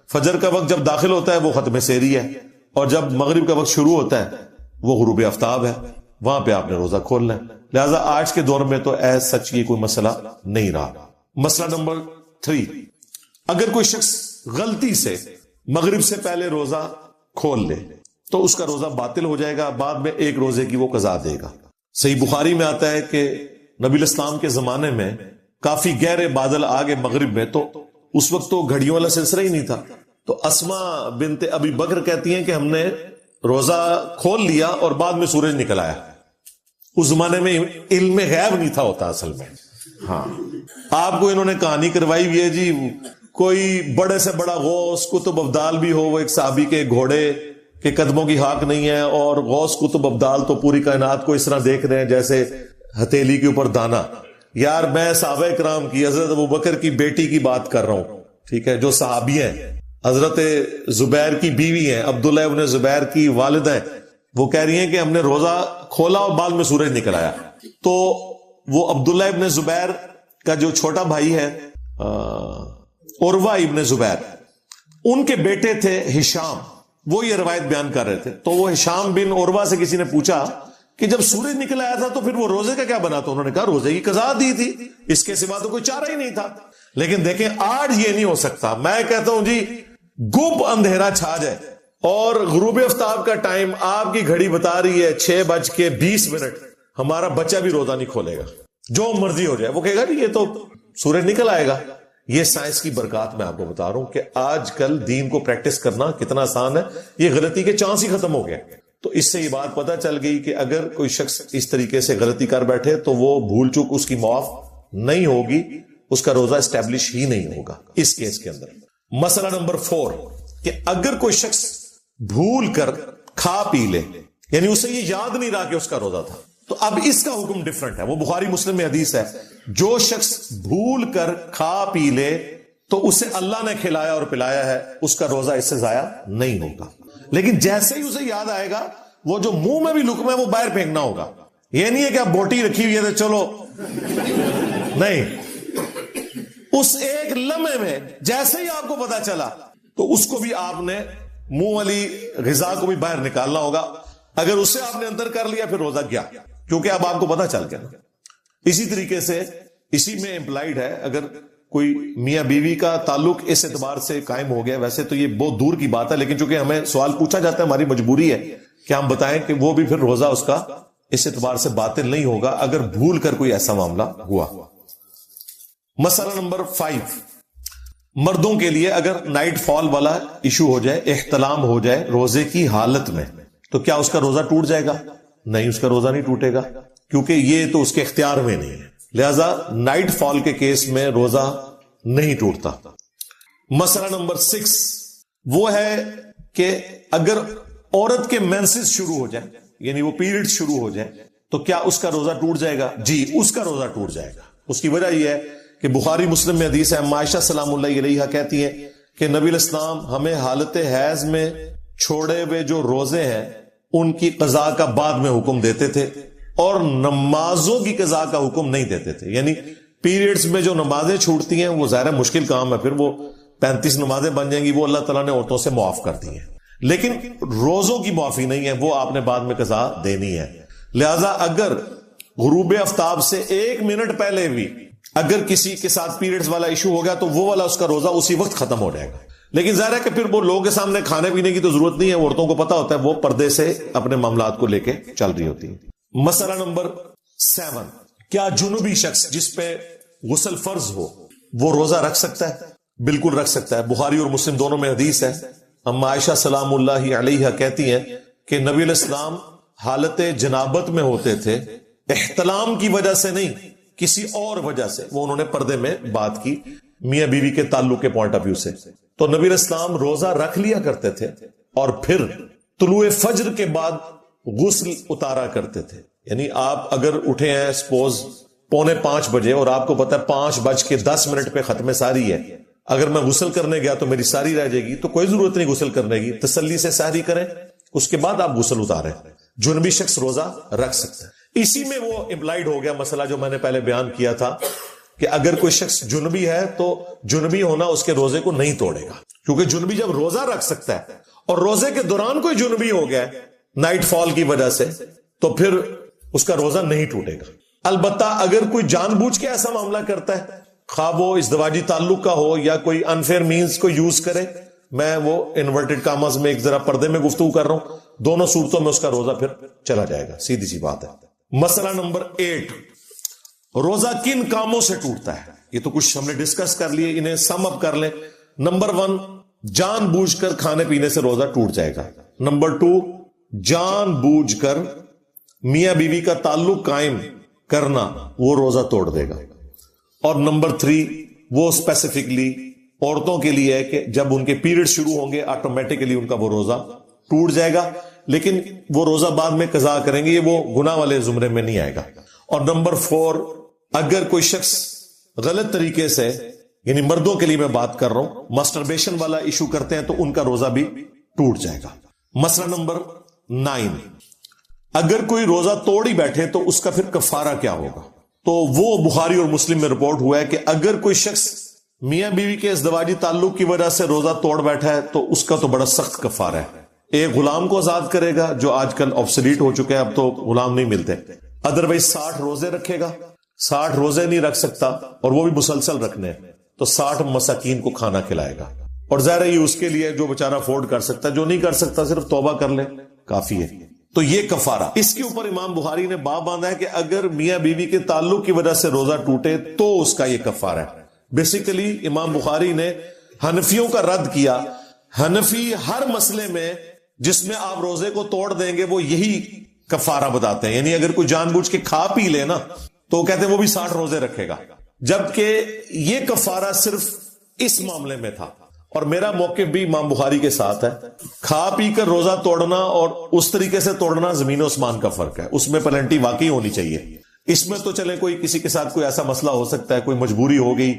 فجر کا وقت جب داخل ہوتا ہے وہ ختم سحری ہے، اور جب مغرب کا وقت شروع ہوتا ہے وہ غروب آفتاب ہے، وہاں پہ آپ نے روزہ کھولنا ہے. لہٰذا آج کے دور میں تو ایز سچ یہ کوئی مسئلہ نہیں رہا. مسئلہ نمبر 3، اگر کوئی شخص غلطی سے مغرب سے پہلے روزہ کھول لے تو اس کا روزہ باطل ہو جائے گا، بعد میں 1 روزے کی وہ قضا دے گا. صحیح بخاری میں آتا ہے کہ نبی الاسلام کے زمانے میں کافی گہرے بادل آگے مغرب میں، تو اس وقت تو گھڑیوں والا سلسلہ ہی نہیں تھا. تو اسما بنت ابی بکر کہتی ہیں کہ ہم نے روزہ کھول لیا اور بعد میں سورج نکل آیا. اس زمانے میں علم غیب نہیں تھا ہوتا اصل میں. ہاں آپ کو انہوں نے کہانی کروائی ہوئی ہے جی، کوئی بڑے سے بڑا غوث قطب ابدال بھی ہو، وہ ایک صحابی کے گھوڑے کے قدموں کی ہاک نہیں ہے، اور غوث قطب ابدال تو پوری کائنات کو اس طرح دیکھ رہے ہیں جیسے ہتھیلی کے اوپر دانا. یار میں صحابہ کرام کی حضرت ابوبکر کی بیٹی کی بات کر رہا ہوں، ٹھیک ہے، جو صحابی ہیں، حضرت زبیر کی بیوی ہیں، عبداللہ ابن زبیر کی والدہ ہیں. وہ کہہ رہی ہیں کہ ہم نے روزہ کھولا اور بعد میں سورج نکل آیا. تو وہ عبداللہ ابن زبیر کا جو چھوٹا بھائی ہے عروہ ابن زبیر، ان کے بیٹے تھے ہشام، وہ یہ روایت بیان کر رہے تھے. تو وہ ہشام بن عروہ سے کسی نے پوچھا کہ جب سورج نکل آیا تھا تو پھر وہ روزے کا کیا بنا؟ تو انہوں نے کہا روزے کی قضا دی تھی، اس کے سوا تو کوئی چارہ ہی نہیں تھا. لیکن دیکھیں آج یہ نہیں ہو سکتا. میں کہتا ہوں جی گپ اندھیرا چھا جائے اور غروب آفتاب کا ٹائم آپ کی گھڑی بتا رہی ہے 6:20، ہمارا بچہ بھی روزہ نہیں کھولے گا، جو مرضی ہو جائے. وہ کہے گا جی یہ تو سورج نکل آئے گا. یہ سائنس کی برکات میں آپ کو بتا رہا ہوں کہ آج کل دین کو پریکٹس کرنا کتنا آسان ہے. یہ غلطی کے چانس ہی ختم ہو گئے. تو اس سے یہ بات پتہ چل گئی کہ اگر کوئی شخص اس طریقے سے غلطی کر بیٹھے تو وہ بھول چوک اس کی معاف نہیں ہوگی، اس کا روزہ اسٹیبلش ہی نہیں ہوگا اس کیس کے اندر. مسئلہ نمبر 4 کہ اگر کوئی شخص بھول کر کھا پی لے، یعنی اسے یہ یاد نہیں رہا کہ اس کا روزہ تھا، تو اب اس کا حکم ڈفرنٹ ہے. وہ بخاری مسلم میں حدیث ہے, جو شخص بھول کر کھا پی لے تو اسے اللہ نے کھلایا اور پلایا ہے, اس کا روزہ اس سے ضائع نہیں ہوگا. لیکن جیسے ہی اسے یاد آئے گا, وہ جو منہ میں بھی لقمہ ہے وہ باہر پھینکنا ہوگا. یہ نہیں ہے کہ اب بوٹی رکھی ہوئی ہے تو چلو, نہیں, اس ایک لمحے میں جیسے ہی آپ کو پتا چلا تو اس کو بھی آپ نے منہ والی غذا کو بھی باہر نکالنا ہوگا. اگر اسے آپ نے اندر کر لیا پھر روزہ گیا, کیونکہ اب آپ کو پتا چل گیا. اسی طریقے سے اسی میں امپلائڈ ہے, اگر کوئی میاں بیوی کا تعلق اس اعتبار سے قائم ہو گیا, ویسے تو یہ بہت دور کی بات ہے, لیکن چونکہ ہمیں سوال پوچھا جاتا ہے, ہماری مجبوری ہے کہ ہم بتائیں کہ وہ بھی پھر روزہ اس کا اس اعتبار سے باطل نہیں ہوگا اگر بھول کر کوئی ایسا معاملہ ہوا. مسئلہ نمبر 5, مردوں کے لیے اگر نائٹ فال والا ایشو ہو جائے, احتلام ہو جائے روزے کی حالت میں, تو کیا اس کا روزہ ٹوٹ جائے گا؟ نہیں, اس کا روزہ نہیں ٹوٹے گا, کیونکہ یہ تو اس کے اختیار میں نہیں ہے. لہذا نائٹ فال کے کیس میں روزہ نہیں ٹوٹتا. مسئلہ نمبر 6 وہ ہے کہ اگر عورت کے مینسز شروع ہو جائیں, یعنی وہ پیریڈ شروع ہو جائیں, تو کیا اس کا روزہ ٹوٹ جائے گا؟ جی, اس کا روزہ ٹوٹ جائے گا. اس کی وجہ یہ ہے کہ بخاری مسلم میں حدیث ہے, عائشہ سلام اللہ علیہا کہتی ہیں کہ نبی علیہ السلام ہمیں حالت حیض میں چھوڑے ہوئے جو روزے ہیں ان کی قضاء کا بعد میں حکم دیتے تھے, اور نمازوں کی قضاء کا حکم نہیں دیتے تھے. یعنی پیریڈز میں جو نمازیں چھوٹتی ہیں وہ ظاہر مشکل کام ہے, پھر وہ 35 نمازیں بن جائیں گی, وہ اللہ تعالیٰ نے عورتوں سے معاف کر دی ہیں, لیکن روزوں کی معافی نہیں ہے, وہ آپ نے بعد میں قضاء دینی ہے. لہذا اگر غروب آفتاب سے 1 منٹ پہلے بھی اگر کسی کے ساتھ پیریڈز والا ایشو ہو گیا تو وہ والا اس کا روزہ اسی وقت ختم ہو جائے گا. لیکن ظاہر ہے کہ پھر وہ لوگوں کے سامنے کھانے پینے کی تو ضرورت نہیں ہے, عورتوں کو پتا ہوتا ہے, وہ پردے سے اپنے معاملات کو لے کے چل رہی ہوتی ہے. مسئلہ نمبر 7, کیا جنوبی شخص جس پہ غسل فرض ہو وہ روزہ رکھ سکتا ہے؟ بالکل رکھ سکتا ہے. بخاری اور مسلم دونوں میں حدیث ہے, اما عائشہ سلام اللہ علیہا کہتی ہیں کہ نبی علیہ السلام حالت جنابت میں ہوتے تھے, احتلام کی وجہ سے نہیں, کسی اور وجہ سے. وہ انہوں نے پردے میں بات کی میاں بیوی کے تعلق کے پوائنٹ آف ویو سے. تو نبی علیہ السلام روزہ رکھ لیا کرتے تھے اور پھر طلوع فجر کے بعد غسل اتارا کرتے تھے. یعنی آپ اگر اٹھے ہیں سپوز 4:45 بجے اور آپ کو پتا ہے 5:10 پہ ختم ساری ہے, اگر میں غسل کرنے گیا تو میری ساری رہ جائے گی, تو کوئی ضرورت نہیں غسل کرنے کی, تسلی سے ساری کریں, اس کے بعد آپ غسل اتاریں. جنبی شخص روزہ رکھ سکتا ہے. اسی میں وہ امپلائڈ ہو گیا مسئلہ جو میں نے پہلے بیان کیا تھا کہ اگر کوئی شخص جنبی ہے تو جنبی ہونا اس کے روزے کو نہیں توڑے گا, کیونکہ جنبی جب روزہ رکھ سکتا ہے اور روزے کے دوران کوئی جنبی ہو گیا نائٹ فال کی وجہ سے, تو پھر اس کا روزہ نہیں ٹوٹے گا. البتہ اگر کوئی جان بوجھ کے ایسا معاملہ کرتا ہے, خواہ وہ ازدواجی تعلق کا ہو یا کوئی انفیئر مینز کو یوز کرے, میں وہ انورٹڈ کاماز میں ایک ذرا پردے میں گفتگو کر رہا ہوں, دونوں صورتوں میں اس کا روزہ پھر چلا جائے گا, سیدھی سی بات ہے. مسئلہ نمبر 8, روزہ کن کاموں سے ٹوٹتا ہے؟ یہ تو کچھ ہم نے ڈسکس کر لیے, انہیں سم اپ کر لیں. نمبر 1, جان بوجھ کر کھانے پینے سے روزہ ٹوٹ جائے گا. نمبر 2, جان بوجھ کر میاں بیوی کا تعلق قائم کرنا, وہ روزہ توڑ دے گا. اور نمبر 3, وہ اسپیسیفکلی عورتوں کے لیے ہے کہ جب ان کے پیریڈ شروع ہوں گے آٹومیٹکلی ان کا وہ روزہ ٹوٹ جائے گا, لیکن وہ روزہ بعد میں قضا کریں گے, یہ وہ گناہ والے زمرے میں نہیں آئے گا. اور نمبر 4, اگر کوئی شخص غلط طریقے سے, یعنی مردوں کے لیے میں بات کر رہا ہوں, ماسٹربیشن والا ایشو کرتے ہیں تو ان کا روزہ بھی ٹوٹ جائے گا. مسئلہ نمبر 9, اگر کوئی روزہ توڑ ہی بیٹھے تو اس کا پھر کفارہ کیا ہوگا؟ تو وہ بخاری اور مسلم میں رپورٹ ہوا ہے کہ اگر کوئی شخص میاں بیوی کے ازدواجی تعلق کی وجہ سے روزہ توڑ بیٹھا ہے تو اس کا تو بڑا سخت کفارہ ہے. ایک غلام کو آزاد کرے گا جو آج کل آبسلیٹ ہو چکے ہیں, اب تو غلام نہیں ملتے. ادروائز 60 روزے رکھے گا, 60 روزے نہیں رکھ سکتا اور وہ بھی مسلسل رکھنے ہیں, تو 60 مساکین کو کھانا کھلائے گا. اور ظاہر ہے یہ اس کے لیے جو بیچارہ افورڈ کر سکتا ہے, جو نہیں کر سکتا صرف توبہ کر لے کافی ہے. تو یہ کفارہ. اس کے اوپر امام بخاری نے باب باندھا ہے کہ اگر میاں بیوی کے تعلق کی وجہ سے روزہ ٹوٹے تو اس کا یہ کفارہ ہے. بیسیکلی امام بخاری نے حنفیوں کا رد کیا. حنفی ہر مسئلے میں جس میں آپ روزے کو توڑ دیں گے وہ یہی کفارہ بتاتے ہیں. یعنی اگر کوئی جان بوجھ کے کھا پی لے نا تو کہتے ہیں وہ بھی 60 روزے رکھے گا, جبکہ یہ کفارہ صرف اس معاملے میں تھا. اور میرا موقف بھی امام بخاری کے ساتھ ہے. کھا پی کر روزہ توڑنا اور اس طریقے سے توڑنا زمین و آسمان کا فرق ہے. اس میں پلنٹی واقعی ہونی چاہیے. اس میں تو چلے کوئی کسی کے ساتھ کوئی ایسا مسئلہ ہو سکتا ہے, کوئی مجبوری ہو گئی,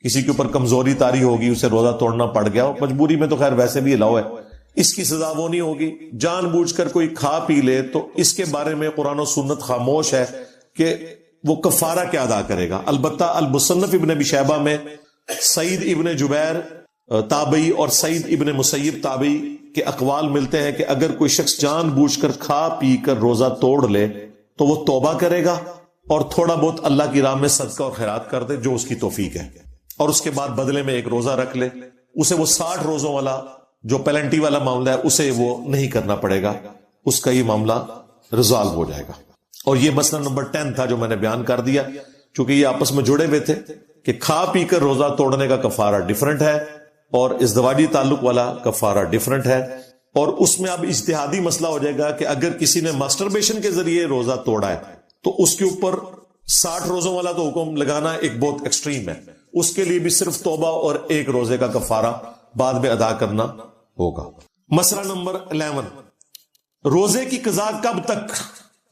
کسی کے اوپر کمزوری طاری ہوگی, اسے روزہ توڑنا پڑ گیا, اور مجبوری میں تو خیر ویسے بھی الاؤ ہے, اس کی سزا وہ نہیں ہوگی. جان بوجھ کر کوئی کھا پی لے تو اس کے بارے میں قرآن و سنت خاموش ہے کہ وہ کفارہ کیا ادا کرے گا. البتہ المصنف ابن ابی شیبہ میں سعید ابن جبیر تابعی اور سعید ابن مسیب تابعی کے اقوال ملتے ہیں کہ اگر کوئی شخص جان بوجھ کر کھا پی کر روزہ توڑ لے تو وہ توبہ کرے گا اور تھوڑا بہت اللہ کی راہ میں صدقہ اور خیرات کر دے جو اس کی توفیق ہے, اور اس کے بعد بدلے میں ایک روزہ رکھ لے. اسے وہ 60 روزوں والا جو پیلنٹی والا معاملہ ہے اسے وہ نہیں کرنا پڑے گا, اس کا یہ معاملہ ریزالو ہو جائے گا. اور یہ مسئلہ نمبر 10 تھا جو میں نے بیان کر دیا, چونکہ یہ آپس میں جڑے ہوئے تھے کہ کھا پی کر روزہ توڑنے کا کفارہ ڈیفرنٹ ہے اور ازدواجی تعلق والا کفارہ ڈیفرنٹ ہے. اور اس میں اب اجتہادی مسئلہ ہو جائے گا کہ اگر کسی نے ماسٹربیشن کے ذریعے روزہ توڑا ہے تو اس کے اوپر 60 روزوں والا تو حکم لگانا ایک بہت ایکسٹریم ہے. اس کے لیے بھی صرف توبہ اور ایک روزے کا کفارہ بعد میں ادا کرنا ہوگا. مسئلہ نمبر 11, روزے کی قضا کب تک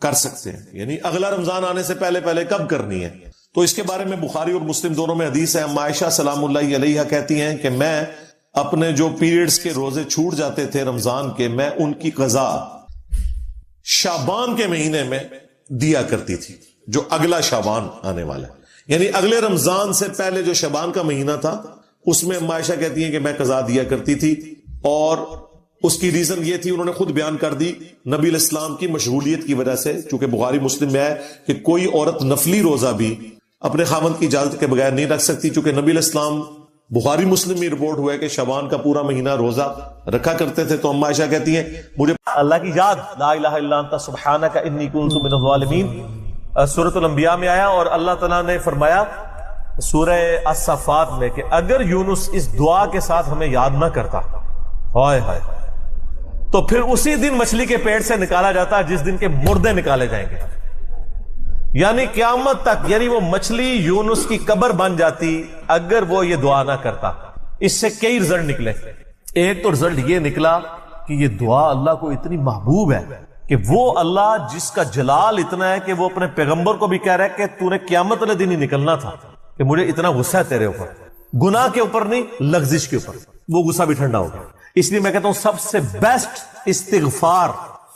کر سکتے ہیں, یعنی اگلا رمضان آنے سے پہلے کب کرنی ہے. تو اس کے بارے میں بخاری اور مسلم دونوں میں حدیث ہے. عائشہ سلام اللہ علیہا کہتی ہیں کہ میں اپنے جو پیریڈز کے روزے چھوٹ جاتے تھے رمضان کے, میں ان کی قضا شعبان کے مہینے میں دیا کرتی تھی, جو اگلا شعبان آنے والا ہے. یعنی اگلے رمضان سے پہلے جو شعبان کا مہینہ تھا اس میں عائشہ کہتی ہیں کہ میں قضا دیا کرتی تھی, اور اس کی ریزن یہ تھی, انہوں نے خود بیان کر دی, نبی علیہ السلام کی مشغولیت کی وجہ سے. چونکہ بخاری مسلم میں ہے کہ کوئی عورت نفلی روزہ بھی اپنے خاوند کی اجازت کے بغیر نہیں رکھ سکتی, چونکہ نبی علیہ السلام بخاری مسلم میں رپورٹ ہوا ہے کہ شعبان کا پورا مہینہ روزہ رکھا کرتے تھے. تو ام عائشہ کہتی ہیں مجھے اللہ کی یاد, لا الہ الا انت سبحانک انی کنت من الظالمین, سورۃ الانبیاء میں آیا, اور اللہ تعالیٰ نے فرمایا سورہ الصفات میں کہ اگر یونس اس دعا کے ساتھ ہمیں یاد نہ کرتا ہائے ہائے تو پھر اسی دن مچھلی کے پیٹ سے نکالا جاتا جس دن کے مردے نکالے جائیں گے, یعنی قیامت تک. یعنی وہ مچھلی یونس کی قبر بن جاتی اگر وہ یہ دعا نہ کرتا. اس سے کئی رزلٹ نکلے. ایک تو رزلٹ یہ نکلا کہ یہ دعا اللہ کو اتنی محبوب ہے کہ وہ اللہ جس کا جلال اتنا ہے کہ وہ اپنے پیغمبر کو بھی کہہ رہا ہے کہ تو نے قیامت والے دن ہی نکلنا تھا, کہ مجھے اتنا غصہ ہے تیرے اوپر, گناہ کے اوپر نہیں لغزش کے اوپر, وہ غصہ بھی ٹھنڈا ہو گیا. اس لیے میں کہتا ہوں سب سے بیسٹ استغفار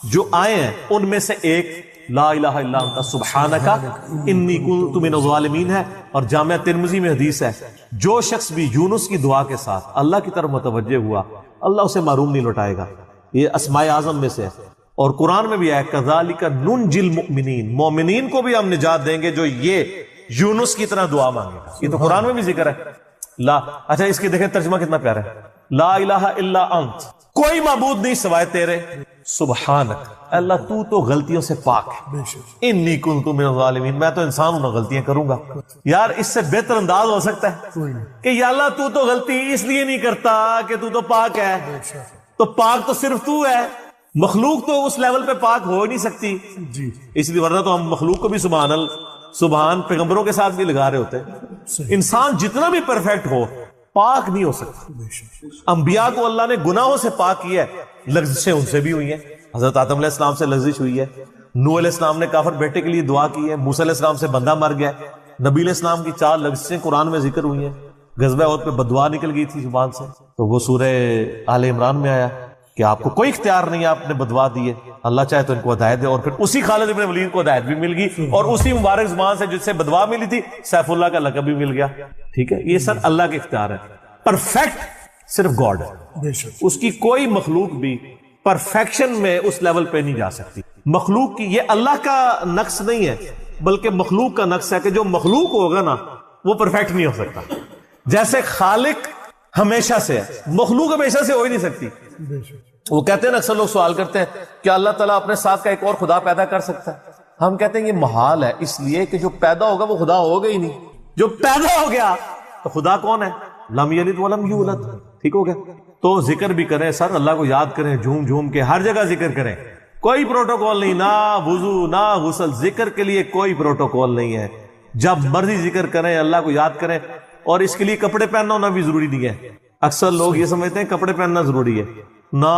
جو آئے ہیں ان میں سے ایک لا الہ الا انت سبحانک انی کنت من الظالمین ہے. اور جامعہ ترمذی میں حدیث ہے جو شخص بھی یونس کی دعا کے ساتھ اللہ کی طرف متوجہ ہوا اللہ اسے محروم نہیں لوٹائے گا. یہ اسماء اعظم میں سے ہے, اور قرآن میں بھی ہے کذالک ننجی المؤمنین, مومنین کو بھی ہم نجات دیں گے جو یہ یونس کی طرح دعا مانگے گا. یہ تو قرآن میں بھی ذکر ہے. لا اچھا اس کی دیکھیں ترجمہ کتنا پیارا ہے, لا الہ الا انت, کوئی معبود نہیں سوائے تیرے, سبحانک اللہ تو غلطیوں سے پاک ہے, انی کنت من الظالمین, میں تو انسان ہوں, غلطیاں کروں گا. یار اس سے بہتر انداز ہو سکتا ہے کہ یا اللہ تو غلطی اس لیے نہیں کرتا کہ تو پاک ہے, تو پاک تو صرف تو ہے, مخلوق تو اس لیول پہ پاک ہو نہیں سکتی. اس لیے ورنہ تو ہم مخلوق کو بھی سبحان پیغمبروں کے ساتھ بھی لگا رہے ہوتے ہیں. انسان جتنا بھی پرفیکٹ ہو پاک نہیں ہو سکتا. انبیاء کو اللہ نے گناہوں سے پاک کیا ہے, لغزشیں ان سے بھی ہوئی ہیں. حضرت آدم علیہ السلام سے لغزش ہوئی ہے, نوح علیہ السلام نے کافر بیٹے کے لیے دعا کی ہے, موسیٰ علیہ السلام سے بندہ مر گیا, نبی علیہ السلام کی 4 لغزشیں قرآن میں ذکر ہوئی ہیں. غزوہ احد پہ بددعا نکل گئی تھی زبان سے, تو وہ سورہ آل عمران میں آیا کہ آپ کو کوئی اختیار نہیں ہے, آپ نے بددعا دی ہے, اللہ چاہے تو ان کو ہدایت دے. اور پھر اسی خالد بن ولید کو ہدایت بھی مل گئی, اور اسی مبارک زبان سے جس سے بددعا ملی تھی سیف اللہ کا لقب بھی مل گیا. ٹھیک ہے, یہ سر اللہ کے اختیار ہے. پرفیکٹ صرف گاڈ ہے, اس کی کوئی مخلوق بھی پرفیکشن میں اس لیول پہ نہیں جا سکتی. مخلوق کی یہ اللہ کا نقص نہیں ہے بلکہ مخلوق کا نقص ہے کہ جو مخلوق ہوگا نا وہ پرفیکٹ نہیں ہو سکتا. جیسے خالق ہمیشہ سے ہے, مخلوق ہمیشہ سے ہو ہی نہیں سکتی. وہ کہتے ہیں نا, اکثر لوگ سوال کرتے ہیں کہ اللہ تعالیٰ اپنے ساتھ کا ایک اور خدا پیدا کر سکتا ہے. ہم کہتے ہیں یہ محال ہے, اس لیے کہ جو پیدا ہوگا وہ خدا ہوگا ہی نہیں. جو پیدا ہو گیا تو خدا کون ہے؟ لم یلد ولم یولد. ٹھیک ہو گیا. تو ذکر بھی کریں سر, اللہ کو یاد کریں, جھوم جھوم کے ہر جگہ ذکر کریں. کوئی پروٹوکول نہیں, نہ وضو نہ غسل, ذکر کے لیے کوئی پروٹوکول نہیں ہے. جب مرضی ذکر کریں, اللہ کو یاد کریں, اور اس کے لیے کپڑے پہننا ہونا بھی ضروری نہیں ہے. اکثر لوگ یہ سمجھتے ہیں کپڑے پہننا ضروری ہے، نہ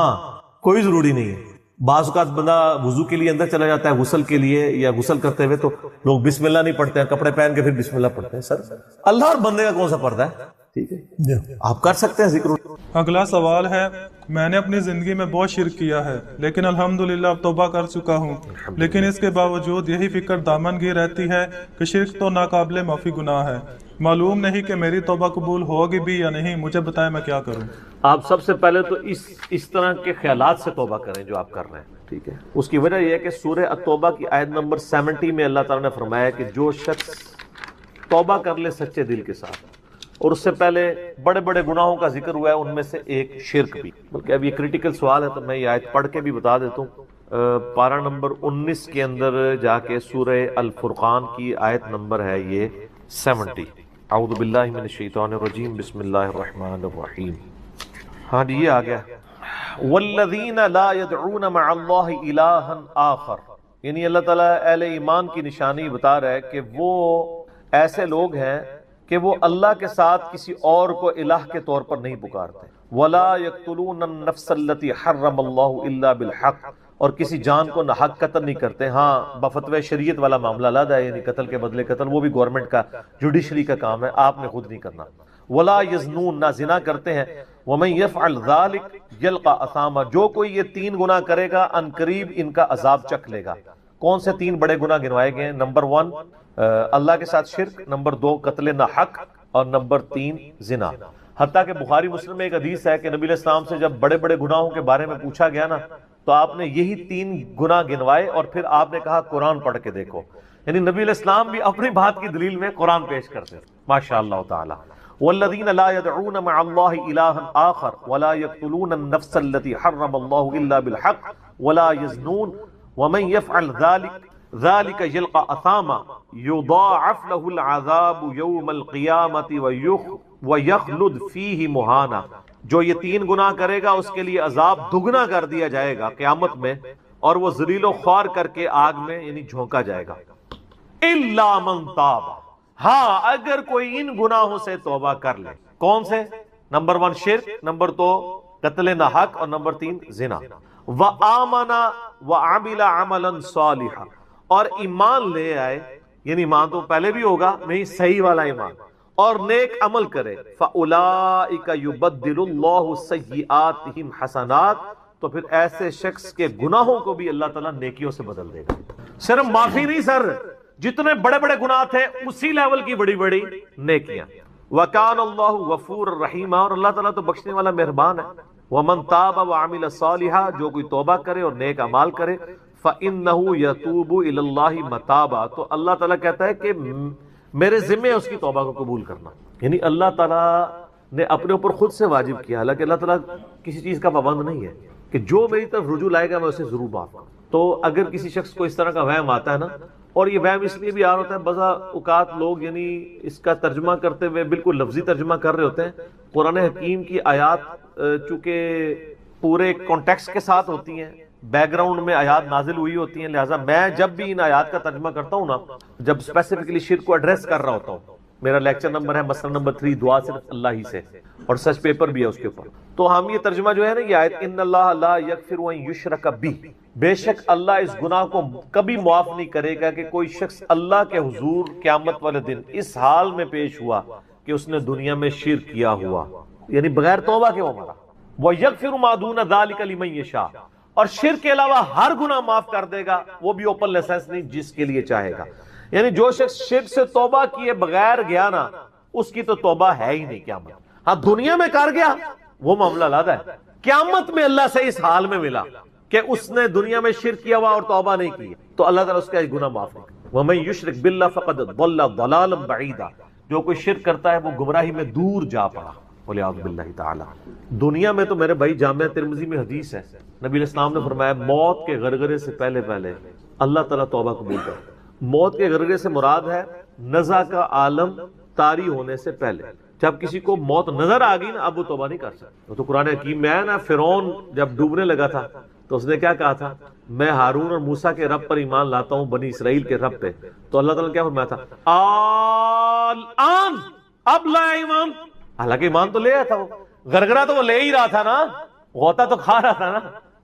کوئی ضروری نہیں ہے. بعض اوقات بندہ وضو کے لیے اندر چلا جاتا ہے غسل کے لیے یا غسل کرتے ہوئے، تو لوگ بسم اللہ نہیں پڑھتے ہیں، کپڑے پہن کے پھر بسم اللہ پڑھتے ہیں. سر اللہ اور بندے کا کون سا پردہ ہے؟ ٹھیک ہے آپ کر سکتے ہیں ذکر. اگلا سوال ہے، میں نے اپنی زندگی میں بہت شرک کیا ہے لیکن الحمدللہ اب توبہ کر چکا ہوں، لیکن اس کے باوجود یہی فکر دامن گیر رہتی ہے کہ شرک تو ناقابل معافی گناہ ہے. معلوم نہیں کہ میری توبہ قبول ہوگی بھی یا نہیں، مجھے بتائیں میں کیا کروں. آپ سب سے پہلے تو اس طرح کے خیالات سے توبہ کریں جو آپ کر رہے ہیں. ٹھیک ہے، اس کی وجہ یہ ہے کہ سورہ التوبہ کی آیت نمبر 70 میں اللہ تعالیٰ نے فرمایا کہ جو شخص توبہ کر لے سچے دل کے ساتھ، اور اس سے پہلے بڑے بڑے گناہوں کا ذکر ہوا ہے، ان میں سے ایک شرک بھی. بلکہ اب یہ کریٹیکل سوال ہے تو میں یہ آیت پڑھ کے بھی بتا دیتا ہوں. پارہ نمبر 19 کے اندر جا کے سورہ الفرقان کی آیت نمبر ہے یہ 70. اعوذ باللہ من الشیطان الرجیم، بسم اللہ الرحمن الرحیم. ہاں جی یہ آ گیا، والذین لا يدعون مع اللہ الہا آخر. یعنی اللہ تعالیٰ اہل ایمان کی نشانی بتا رہا ہے کہ وہ ایسے لوگ ہیں کہ وہ اللہ کے ساتھ کسی اور کو الہ کے طور پر نہیں پکارتے. ولا يقتلون النفس التي حرم اللہ الا بالحق، اور کسی جان کو ناحق قتل نہیں کرتے. ہاں بفتوی شریعت والا معاملہ علیحدہ ہے، یعنی قتل کے بدلے قتل، وہ بھی گورنمنٹ کا جوڈیشری کا کام ہے، آپ نے خود نہیں کرنا. ولا یزنون، نہ زنا کرتے ہیں. ومن یفعل ذلک یلقى اثاما، جو کوئی یہ 3 گناہ کرے گا ان قریب ان کا عذاب چکھ لے گا. کون سے 3 بڑے گناہ گنوائے گئے ہیں؟ نمبر 1 اللہ کے ساتھ شرک، نمبر 2 قتل ناحق، اور نمبر 3 زنا. حتیٰ کہ بخاری مسلم میں ایک حدیث ہے کہ نبی علیہ السلام سے جب بڑے بڑے گناہوں کے بارے میں پوچھا گیا نا تو آپ نے یہی 3 گناہ گنوائے اور پھر آپ نے کہا قرآن پڑھ کے دیکھو. یعنی نبی علیہ السلام بھی اپنی بات کی دلیل میں قرآن پیش کرتے ہیں. ماشاء اللہ تعالی. والذین لا يدعون مع اللہ الہا آخر ولا يقتلون النفس التي حرم اللہ الا بالحق ولا يزنون ومن يفعل ذلك يلقى اثاما يضاعف له العذاب يوم القیامة ويخلد فيه مہانا. جو یہ 3 گناہ کرے گا اس کے لیے عذاب دگنا کر دیا جائے گا قیامت میں، اور وہ ذلیل و خوار کر کے آگ میں یعنی جھونکا جائے گا. الا من تاب، ہاں اگر کوئی ان گناہوں سے توبہ کر لے. کون سے؟ نمبر 1 شرک، نمبر 2 قتل ناحق، اور نمبر 3 زنا. وآمن وعمل عملا صالحا، اور ایمان لے آئے، یعنی ایمان تو پہلے بھی ہوگا نہیں، صحیح والا ایمان، اور نیک عمل کرے. فاولئک یبدل اللہ سیئاتہم حسنات، تو پھر ایسے شخص کے گناہوں کو بھی اللہ تعالیٰ نیکیوں سے بدل دے گا. صرف معافی نہیں سر، جتنے بڑے بڑے گناہ تھے اسی لیول کی بڑی بڑی نیکیاں. وَكَانَ اللَّهُ غَفُورًا رَحِيمًا، اور اللہ تعالیٰ تو بخشنے والا مہربان ہے. وَمَن تَابَ وَعَمِلَ صَالِحًا، جو کوئی توبہ کرے اور نیک اعمال کرے. فَإِنَّهُ يَتُوبُ إِلَى اللَّهِ مَتَابًا، تو اللہ تعالیٰ کہتا ہے کہ میرے ذمہ ہے اس کی توبہ کو قبول کرنا. یعنی اللہ تعالیٰ نے اپنے اوپر خود سے واجب کیا، حالانکہ اللہ تعالیٰ کسی چیز کا پابند نہیں ہے کہ جو میری طرف رجوع لائے گا میں اسے ضرور معاف کروں. تو اگر کسی شخص کو اس طرح کا وہم آتا ہے نا، اور یہ وہم اس لیے بھی آ رہا ہوتا ہے، بعض اوقات لوگ یعنی اس کا ترجمہ کرتے ہوئے بالکل لفظی ترجمہ کر رہے ہوتے ہیں. قرآن حکیم کی آیات چونکہ پورے کانٹیکسٹ کے ساتھ ہوتی ہیں، بیک گراؤنڈ میں آیات نازل ہوئی ہوتی ہیں، لہٰذا میں جب بھی ان آیات کا ترجمہ کرتا ہوں نا، جب اسپیسیفکلی شرک کو ایڈریس کر رہا ہوتا ہوں، میرا لیکچر نمبر ہے مسئلہ نمبر 3 دعا صرف اللہ ہی سے، اور سچ پیپر بھی ہے اس کے اوپر. تو ہم یہ ترجمہ جو ہے نا، یہ آیت ان اللہ لا یغفر ان یشرک بہ، بے شک اللہ اس گناہ کو کبھی معاف نہیں کرے گا کہ کوئی شخص اللہ کے حضور قیامت والے دن اس حال میں پیش ہوا کہ اس نے دنیا میں شرک کیا ہوا، یعنی بغیر توبہ کے وہ مرا. وَيَغْفِرُ مَا دُونَ ذَلِكَ لِمَن یشاء، اور شرک کے علاوہ ہر گناہ معاف کر دے گا، وہ بھی اوپن لائسنس نہیں، جس کے لیے چاہے گا. یعنی جو شخص شرک سے توبہ کیے بغیر گیا نا، اس کی تو توبہ ہے ہی نہیں قیامت. ہاں دنیا میں کر گیا وہ معاملہ علیحدہ ہے، قیامت میں اللہ سے اس حال میں ملا کہ اس نے دنیا میں شرک کیا ہوا اور توبہ نہیں کی، تو اللہ تعالیٰ اس کا گناہ معاف نہیں. وَمَن يُشْرِكْ بِاللَّهِ فَقَدْ ضَلَّ ضَلَالًا بَعِيدًا، جو کوئی شرک کرتا ہے وہ گمراہی میں دور جا پڑا. وَلِعَوْذُ بِاللَّهِ تَعَالَى. دنیا میں تو میرے بھائی جامعہ ترمذی میں حدیث ہے، نبی علیہ السلام نے فرمایا موت کے غرغرے سے پہلے اللہ تعالیٰ توبہ قبول کرے. موت کے غرغرے سے مراد ہے نزع کا عالم طاری ہونے سے پہلے. جب کسی کو موت نظر آ گئی نا، اب وہ توبہ نہیں کر سکتا. تو قرآن حکیم میں ہے نا، فرعون جب ڈوبنے لگا تھا تو اس نے کیا کہا تھا؟ میں ہارون اور موسیٰ کے رب پر ایمان لاتا ہوں، بنی اسرائیل کے رب پہ. تو اللہ تعالیٰ نے کیا فرمایا تھا؟ الآن، اب لایا ایمان. حالانکہ ایمان تو لے آیا تھا وہ، گرگرا تو وہ لے ہی رہا تھا نا, غوطہ تو کھا رہا تھا نا.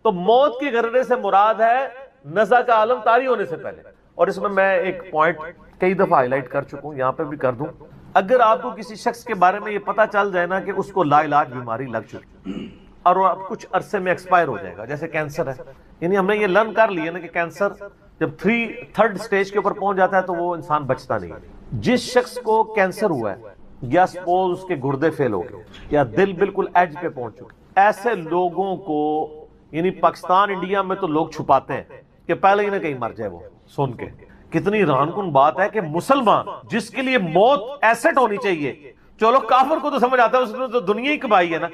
تو موت کے گرگرے سے مراد ہے نزع کا عالم طاری ہونے سے پہلے. اور اس میں ایک پوائنٹ کئی دفعہ ہائی لائٹ کر چکا ہوں, یہاں پہ بھی کر دوں. اگر آپ کو کسی شخص کے بارے میں یہ پتا چل جائے نا کہ اس کو لا علاج بیماری لگ چکی اور وہ اب کچھ عرصے میں ایکسپائر ہو جائے گا, جیسے کینسر ہے, یعنی ہم نے یہ لرن کر لیا نا کہ کینسر جب 3rd سٹیج کے اوپر پہنچ جاتا ہے تو وہ انسان بچتا نہیں. جس شخص کو کینسر ہوا ہے یا سپوز اس کے گردے فیل ہو گئے یا دل بالکل ایج پہ پہنچ چکے, ایسے لوگوں کو یعنی پاکستان انڈیا میں تو لوگ چھپاتے ہیں کہ پہلے ہی نہ کہیں مر جائے. وہ سن کے کتنی ران کن بات ہے کہ مسلمان جس کے لیے موت ایسٹ ہونی چاہیے, چلو کافر کو تو سمجھ آتا ہے, اس نے تو دنیا ہی کمائی ہے نا,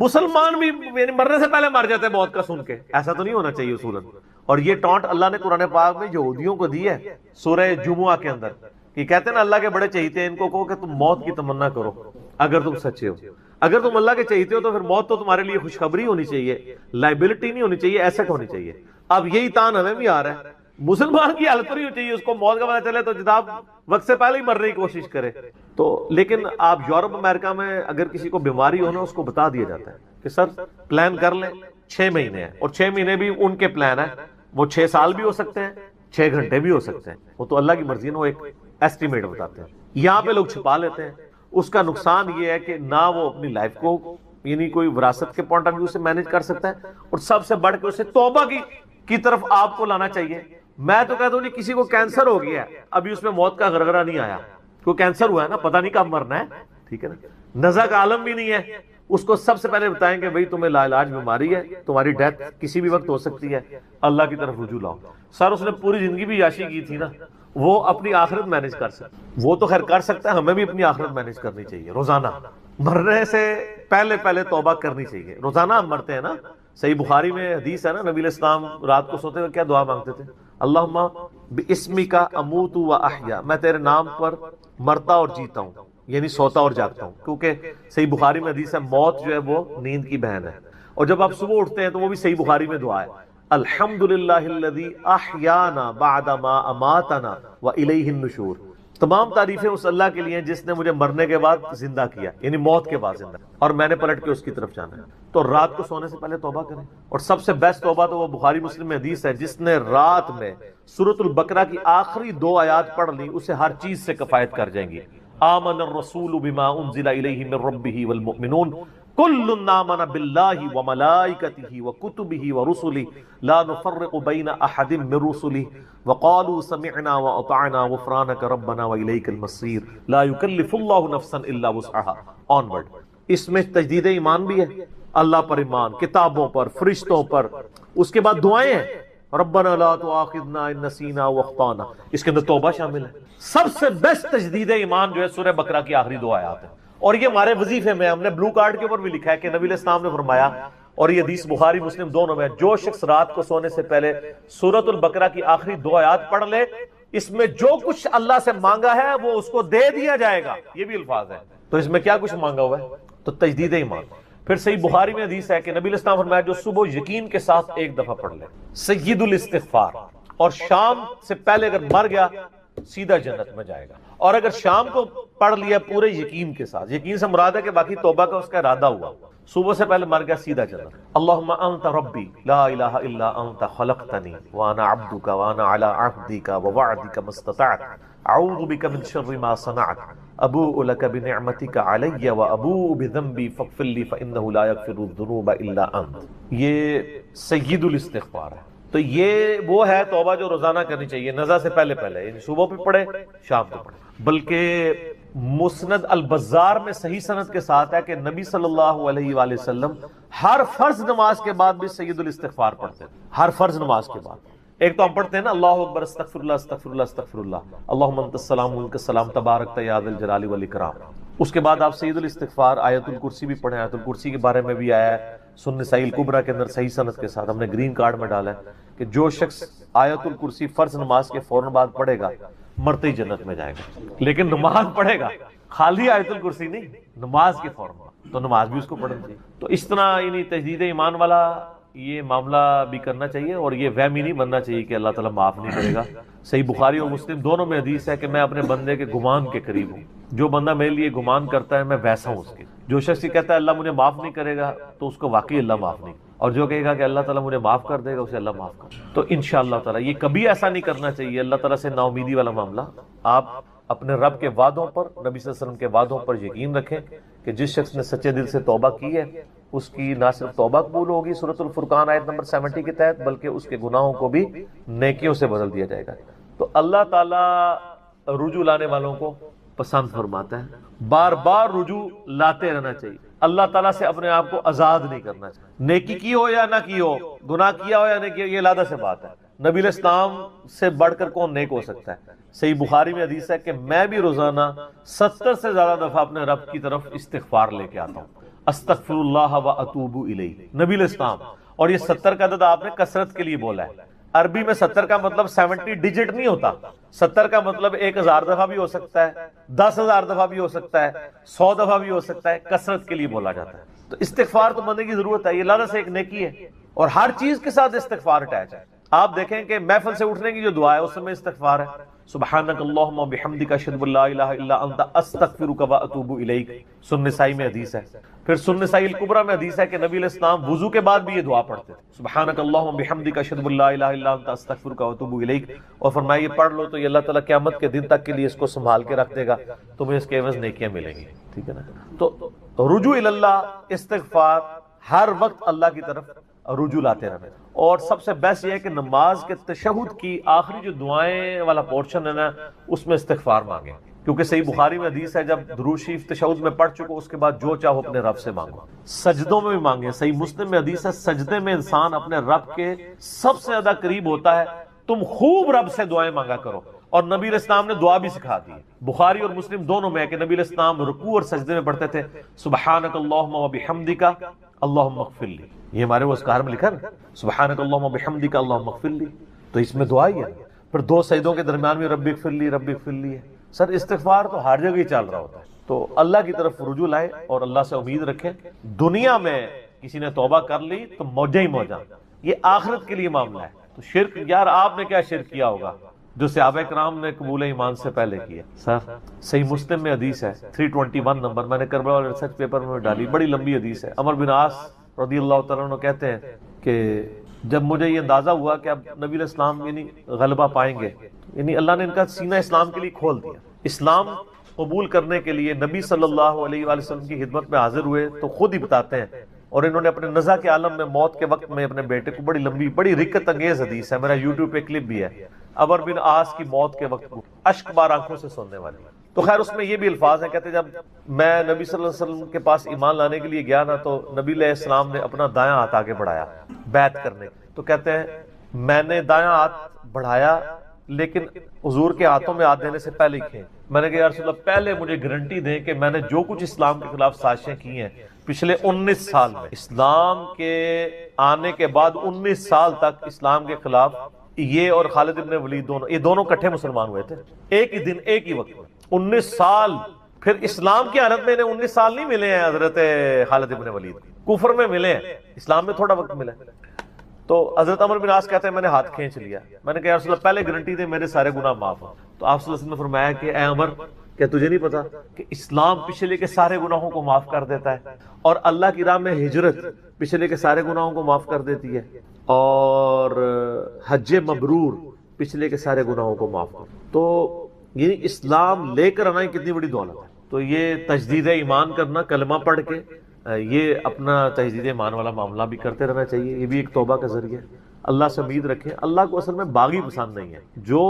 مسلمان بھی یعنی مرنے سے پہلے مر جاتے ہیں موت کا سن کے. ایسا تو نہیں ہونا چاہیے اصولاً. اور یہ ٹانٹ اللہ نے قرآن پاک میں یہودیوں کو دی ہے سورہ جمعہ کے اندر, کہ کہتے ہیں نا اللہ کے بڑے چہیتے ہیں, ان کو کہو کہ تم موت کی تمنا کرو اگر تم سچے ہو. اگر تم اللہ کے چہیتے ہو تو پھر موت تو تمہارے لیے خوشخبری ہونی چاہیے, لائبلٹی نہیں ہونی چاہیے, ایسٹ ہونی چاہیے. اب یہی تان ہمیں بھی آ رہا ہے, مسلمان کی حالت نہیں ہونی چاہیے, اس کو موت کا پتہ چلے تو جناب وقت سے پہلے ہی مرنے کی کوشش کرے. تو لیکن آپ یورپ امریکہ میں اگر کسی کو بیماری ہو نا, اس کو بتا دیا جاتا ہے کہ سر پلان کر لیں 6 مہینے ہیں, اور 6 مہینے بھی ان کے پلان ہے, وہ 6 سال بھی ہو سکتے ہیں, 6 گھنٹے بھی ہو سکتے ہیں, وہ تو اللہ کی مرضی ہے, وہ ایک ایسٹیمیٹ بتاتے ہیں. یہاں پہ لوگ چھپا لیتے ہیں. اس کا نقصان یہ ہے کہ نہ وہ اپنی لائف کو یعنی کوئی وراثت کے پوائنٹ آف ویو سے مینج کر سکتا ہے, اور سب سے بڑھ کے اسے توبہ کی طرف آپ کو لانا چاہیے. میں تو کہتا ہوں جی کسی کو کینسر ہو گیا ہے, ابھی اس میں موت کا غرغرہ نہیں آیا, کوئی کینسر ہوا ہے نا, پتہ نہیں کب مرنا ہے, ٹھیک ہے نا, نزع کا عالم بھی نہیں ہے, اس کو سب سے پہلے بتائیں کہ بھئی تمہیں لا علاج بیماری ہے, تمہاری ڈیتھ کسی بھی وقت ہو سکتی ہے, اللہ کی طرف رجوع لاؤ. سر اس نے پوری زندگی بھی عیاشی کی تھی نا, وہ اپنی آخرت مینج کر سکتا, وہ تو خیر کر سکتا ہے, ہمیں بھی اپنی آخرت مینج کرنی چاہیے. روزانہ مرنے سے پہلے توبہ کرنی چاہیے. روزانہ ہم مرتے ہیں نا, صحیح بخاری میں حدیث ہے نا, نبی علیہ السلام رات کو سوتے ہوئے کیا دعا مانگتے تھے, اللہم باسمک اموت و احیا, میں تیرے نام پر مرتا اور جیتا ہوں, یعنی سوتا اور جاگتا ہوں, کیونکہ صحیح بخاری میں حدیث ہے موت جو ہے وہ نیند کی بہن ہے. اور جب آپ صبح اٹھتے ہیں تو وہ بھی صحیح بخاری میں دعا ہے, الحمدللہ الذی احیانا بعد ما اماتنا والیہ النشور. تمام تعریفیں اس اللہ کے لیے ہیں جس نے مجھے مرنے کے بعد زندہ کیا, یعنی موت کے بعد زندہ, اور میں نے پلٹ کے اس کی طرف جانا ہے. تو رات کو سونے سے پہلے توبہ کریں, اور سب سے بیسٹ توبہ تو وہ بخاری مسلم میں حدیث ہے, جس نے رات میں سورۃ البقرہ کی آخری 2 آیات پڑھ لی اسے ہر چیز سے کفایت کر جائیں گی. آمن الرسول بما انزل الیہ من ربہ والمؤمنون کل آمن باللہ وملائکتہ وکتبہ ورسلہ لا نفرق بین احد من رسلہ وقالوا سمعنا واطعنا غفرانک ربنا والیک المصیر لا یکلف اللہ نفسا الا وسعها. آنورڈ. اس میں تجدید ایمان بھی ہے, اللہ پر ایمان, کتابوں پر, فرشتوں پر. اس کے بعد دعائیں ہیں, ربنا لا تؤاخذنا ان نسینا واخطانا, اس کے اندر توبہ شامل ہے. سب سے بیسٹ تجدید ایمان جو ہے سورہ بقرہ کی آخری 2 آیات ہیں, اور یہ ہمارے وظیفے میں ہم نے بلو کارڈ کے اوپر بھی لکھا ہے کہ نبی علیہ السلام نے فرمایا, اور یہ حدیث بخاری مسلم دونوں میں, جو شخص رات کو سونے سے پہلے سورۃ البقرہ کی آخری 2 آیات پڑھ لے, اس میں جو کچھ اللہ سے مانگا ہے وہ اس کو دے دیا جائے گا. یہ بھی الفاظ ہے, تو اس میں کیا کچھ مانگا ہوا ہے, تو تجدید ایمان. پھر صحیح بخاری میں حدیث ہے کہ نبی علیہ السلام فرمایا جو صبح یقین کے ساتھ 1 دفعہ پڑھ لے سید الاستغفار, اور شام سے پہلے اگر مر گیا سیدھا جنت میں جائے گا. اور اگر شام کو پڑھ لیا پورے یقین کے ساتھ, یقین سے مراد ہے کہ باقی توبہ کا اس کا ارادہ ہوا, صبح سے پہلے مر گیا سیدھا جنت. اللہم انت ربی لا الہ الا انت خلقتنی وانا عبدک وانا علی عہدک ووعدک ما استطعت اعوذ بک من شر ما صنعت ابوء لک بنعمتک علی وابوء بذنبی فاغفر لی فانہ لا یغفر الذنوب الا انت. یہ سید الاستغفار ہے. تو یہ وہ ہے توبہ جو روزانہ کرنی چاہیے, نزع سے پہلے, یعنی صبح پہ پڑھے شام کو پڑھے. بلکہ مسند البزار میں صحیح سند کے ساتھ ہے کہ نبی صلی اللہ علیہ وآلہ وسلم ہر فرض نماز کے بعد بھی سید الاستغفار پڑھتے ہیں. ہر فرض نماز کے بعد ایک تو ہم پڑھتے ہیں نا اللہ اکبر استغفر اللہ استغفر اللہ استغفر اللہ اللہم انت السلام منک السلام تبارک یا ذا الجلال والاکرام. اس کے بعد آپ سید الاستغفار آیت الکرسی بھی پڑھیں. آیت الکرسی کے بارے میں بھی آیا ہے سنن نسائی الکبریٰ کے اندر صحیح سند کے ساتھ, ہم نے گرین کارڈ میں ڈالا ہے کہ جو شخص آیت الکرسی فرض نماز کے فوراً بعد پڑھے گا مرتے ہی جنت میں جائے گا. لیکن نماز پڑھے گا, خالی آیت الکرسی نہیں, نماز کے فوراً بعد, تو نماز بھی اس کو پڑھنی چاہیے. تو اس طرح یعنی تجدید ایمان والا یہ معاملہ بھی کرنا چاہیے، اور یہ وہم ہی نہیں بننا چاہیے کہ اللہ تعالیٰ معاف نہیں کرے گا۔ صحیح بخاری اور مسلم دونوں میں حدیث ہے کہ میں اپنے بندے کے گمان کے قریب ہوں، جو بندہ میرے لیے گمان کرتا ہے میں ویسا ہوں اس کے۔ جو شخص یہ کہتا ہے اللہ مجھے معاف نہیں کرے گا تو اس کو واقعی اللہ معاف نہیں، اور جو کہے گا کہ اللہ تعالیٰ مجھے معاف کر دے گا اسے اللہ معاف کر۔ تو انشاءاللہ تعالیٰ یہ کبھی ایسا نہیں کرنا چاہیے اللہ تعالیٰ سے نا امیدی والا معاملہ۔ آپ اپنے رب کے وعدوں پر، نبی صلی اللہ علیہ وسلم کے وعدوں پر یقین رکھیں کہ جس شخص نے سچے دل سے توبہ کی ہے اس کی نہ صرف توبہ قبول ہوگی سورۃ الفرقان آیت نمبر 70 کے تحت، بلکہ اس کے گناہوں کو بھی نیکیوں سے بدل دیا جائے گا۔ تو اللہ تعالیٰ رجوع لانے والوں کو پسند فرماتا ہے، بار بار رجوع لاتے رہنا چاہیے۔ اللہ تعالیٰ سے اپنے آپ کو آزاد نہیں کرنا چاہیے، نیکی کی ہو یا نہ کی ہو، گناہ کیا ہو یا نہیں کیا، یہ علیحدہ سے بات ہے۔ نبی علیہ السلام سے بڑھ کر کون نیک ہو سکتا ہے؟ صحیح بخاری میں حدیث ہے کہ میں بھی روزانہ 70 سے زیادہ دفعہ اپنے رب کی طرف استغفار لے کے آتا ہوں، استغفر اللہ و اتوب الیہ، نبی علیہ السلام۔ اور یہ 70 کا عدد آپ نے کثرت کے لیے بولا ہے۔ عربی میں 70 کا مطلب 70 ڈیجٹ نہیں ہوتا، 70 کا مطلب 1000 دفعہ بھی ہو سکتا ہے، 10,000 دفعہ بھی ہو سکتا ہے، 100 دفعہ بھی ہو سکتا ہے، کثرت کے لیے بولا جاتا ہے۔ تو استغفار تو بندے کی ضرورت ہے، یہ اللہ سے ایک نیکی ہے، اور ہر چیز کے ساتھ استغفار اٹیچ ہے۔ آپ دیکھیں کہ محفل سے اٹھنے کی جو دعا ہے اس میں استغفار ہے، سبحانک اللہم و بحمدک اشہد ان لا الہ الا انت استغفرک و اتوب الیک، سنن نسائی میں حدیث ہے۔ پھر سنن نسائی الکبریٰ میں حدیث ہے کہ نبی علیہ السلام وضو کے بعد بھی یہ دعا پڑھتے تھے، سبحانک اللہم و بحمدک اشہد ان لا الہ الا انت استغفرک و اتوب الیک، اور فرمایا یہ پڑھ لو تو یہ اللہ تعالیٰ قیامت کے دن تک کے لیے اس کو سنبھال کے رکھ دے گا، تمہیں اس کے عوض نیکیاں ملیں گی، ٹھیک ہے نا۔ تو رجوع اللہ، استغفار، ہر وقت اللہ کی طرف رجوع لاتے رہنا۔ اور سب سے بیسٹ یہ ہے کہ نماز کے تشہد کی آخری جو دعائیں والا پورشن ہے نا اس میں استغفار مانگیں، کیونکہ صحیح بخاری میں حدیث ہے جب درود شریف تشہد میں پڑھ چکو اس کے بعد جو چاہو اپنے رب سے مانگو، سجدوں میں بھی مانگیں۔ صحیح مسلم میں حدیث ہے سجدے میں انسان اپنے رب کے سب سے زیادہ قریب ہوتا ہے، تم خوب رب سے دعائیں مانگا کرو۔ اور نبی علیہ السلام نے دعا بھی سکھا دی، بخاری اور مسلم دونوں میں ہے کہ نبی علیہ السلام رکوع اور سجدے میں پڑھتے تھے سبحانک اللہم و بحمدک اللہم اغفر لی، یہ ہمارے وہ اذکار میں لکھا نا سبحانک اللہم و بحمدک اللہم اغفر لی، تو اس میں دعا ہی ہے۔ پھر دو سجدوں کے درمیان میں رب اغفر لی رب اغفر لی ہے۔ سر استغفار تو ہر جگہ ہی چل رہا ہوتا ہے، تو اللہ کی طرف رجوع لائیں اور اللہ سے امید رکھیں۔ دنیا میں کسی نے توبہ کر لی تو موجہ ہی موجہ، یہ آخرت کے لیے معاملہ ہے۔ تو شرک، یار آپ نے کیا شرک کیا ہوگا جو صحابہ کرام نے قبول ایمان سے پہلے کیا؟ سر صحیح مسلم میں حدیث ہے 321 نمبر، میں نے کربلا والے ریسرچ پیپر میں ڈالی، بڑی لمبی حدیث ہے۔ عمر بن عاص رضی اللہ تعالیٰ عنہ کہتے ہیں کہ جب مجھے یہ اندازہ ہوا کہ اب نبی علیہ السلام یعنی غلبہ پائیں گے، یعنی اللہ نے ان کا سینہ اسلام کے لیے کھول دیا، اسلام قبول کرنے کے لیے نبی صلی اللہ علیہ وآلہ وسلم کی خدمت میں حاضر ہوئے، تو خود ہی بتاتے ہیں، اور انہوں نے اپنے نزع کے عالم میں موت کے وقت میں اپنے بیٹے کو، بڑی لمبی بڑی رکت انگیز حدیث ہے، میرا یوٹیوب پہ کلپ بھی ہے، عمر بن عاص کی موت کے وقت اشک بار آنکھوں سے سننے والی۔ تو خیر اس میں یہ بھی الفاظ ہیں، کہتے جب میں نبی صلی اللہ علیہ وسلم کے پاس ایمان لانے کے لیے گیا نا تو نبی علیہ السلام نے اپنا دایاں ہاتھ آگے بڑھایا بیعت کرنے، تو کہتے ہیں میں نے دایاں ہاتھ بڑھایا لیکن حضور کے ہاتھوں میں ہاتھ دینے سے پہلے کھیں، میں نے کہا یا رسول اللہ پہلے مجھے گارنٹی دیں کہ میں نے جو کچھ اسلام کے خلاف سازشیں کی ہیں پچھلے 19 سال میں، اسلام کے آنے کے بعد 19 سال تک اسلام کے خلاف یہ اور خالد ابن ولید دونوں، یہ دونوں کٹھے مسلمان ہوئے تھے ایک ہی دن ایک ہی وقت میں، 19 سال۔ پھر اسلام کی حالت میں انہیں 19 سال نہیں ملے ہیں حضرت خالد ابن ولید، کفر میں ملے ہیں، اسلام میں تھوڑا وقت ملا۔ تو حضرت عمر بن عاص کہتے ہیں میں نے ہاتھ کھینچ لیا، میں نے کہا یا رسول اللہ پہلے گارنٹی دے میرے سارے گناہ معاف ہوں۔ تو آپ صلی اللہ علیہ وسلم نے فرمایا کہ اے عمر کیا تجھے نہیں پتا کہ اسلام پچھلے کے سارے گناہوں کو معاف کر دیتا ہے، اور اللہ کی راہ میں ہجرت پچھلے کے سارے گناہوں کو معاف کر دیتی ہے، اور حج مبرور پچھلے کے سارے گناہوں کو معاف کر۔ تو یعنی اسلام لے کر آنا کتنی بڑی دولت ہے۔ تو یہ تجدید ایمان کرنا، کلمہ پڑھ کے یہ اپنا تجدید ایمان والا معاملہ بھی کرتے رہنا چاہیے، یہ بھی ایک توبہ کا ذریعہ ہے۔ اللہ سے امید رکھیں، اللہ کو اصل میں باغی پسند نہیں ہے، جو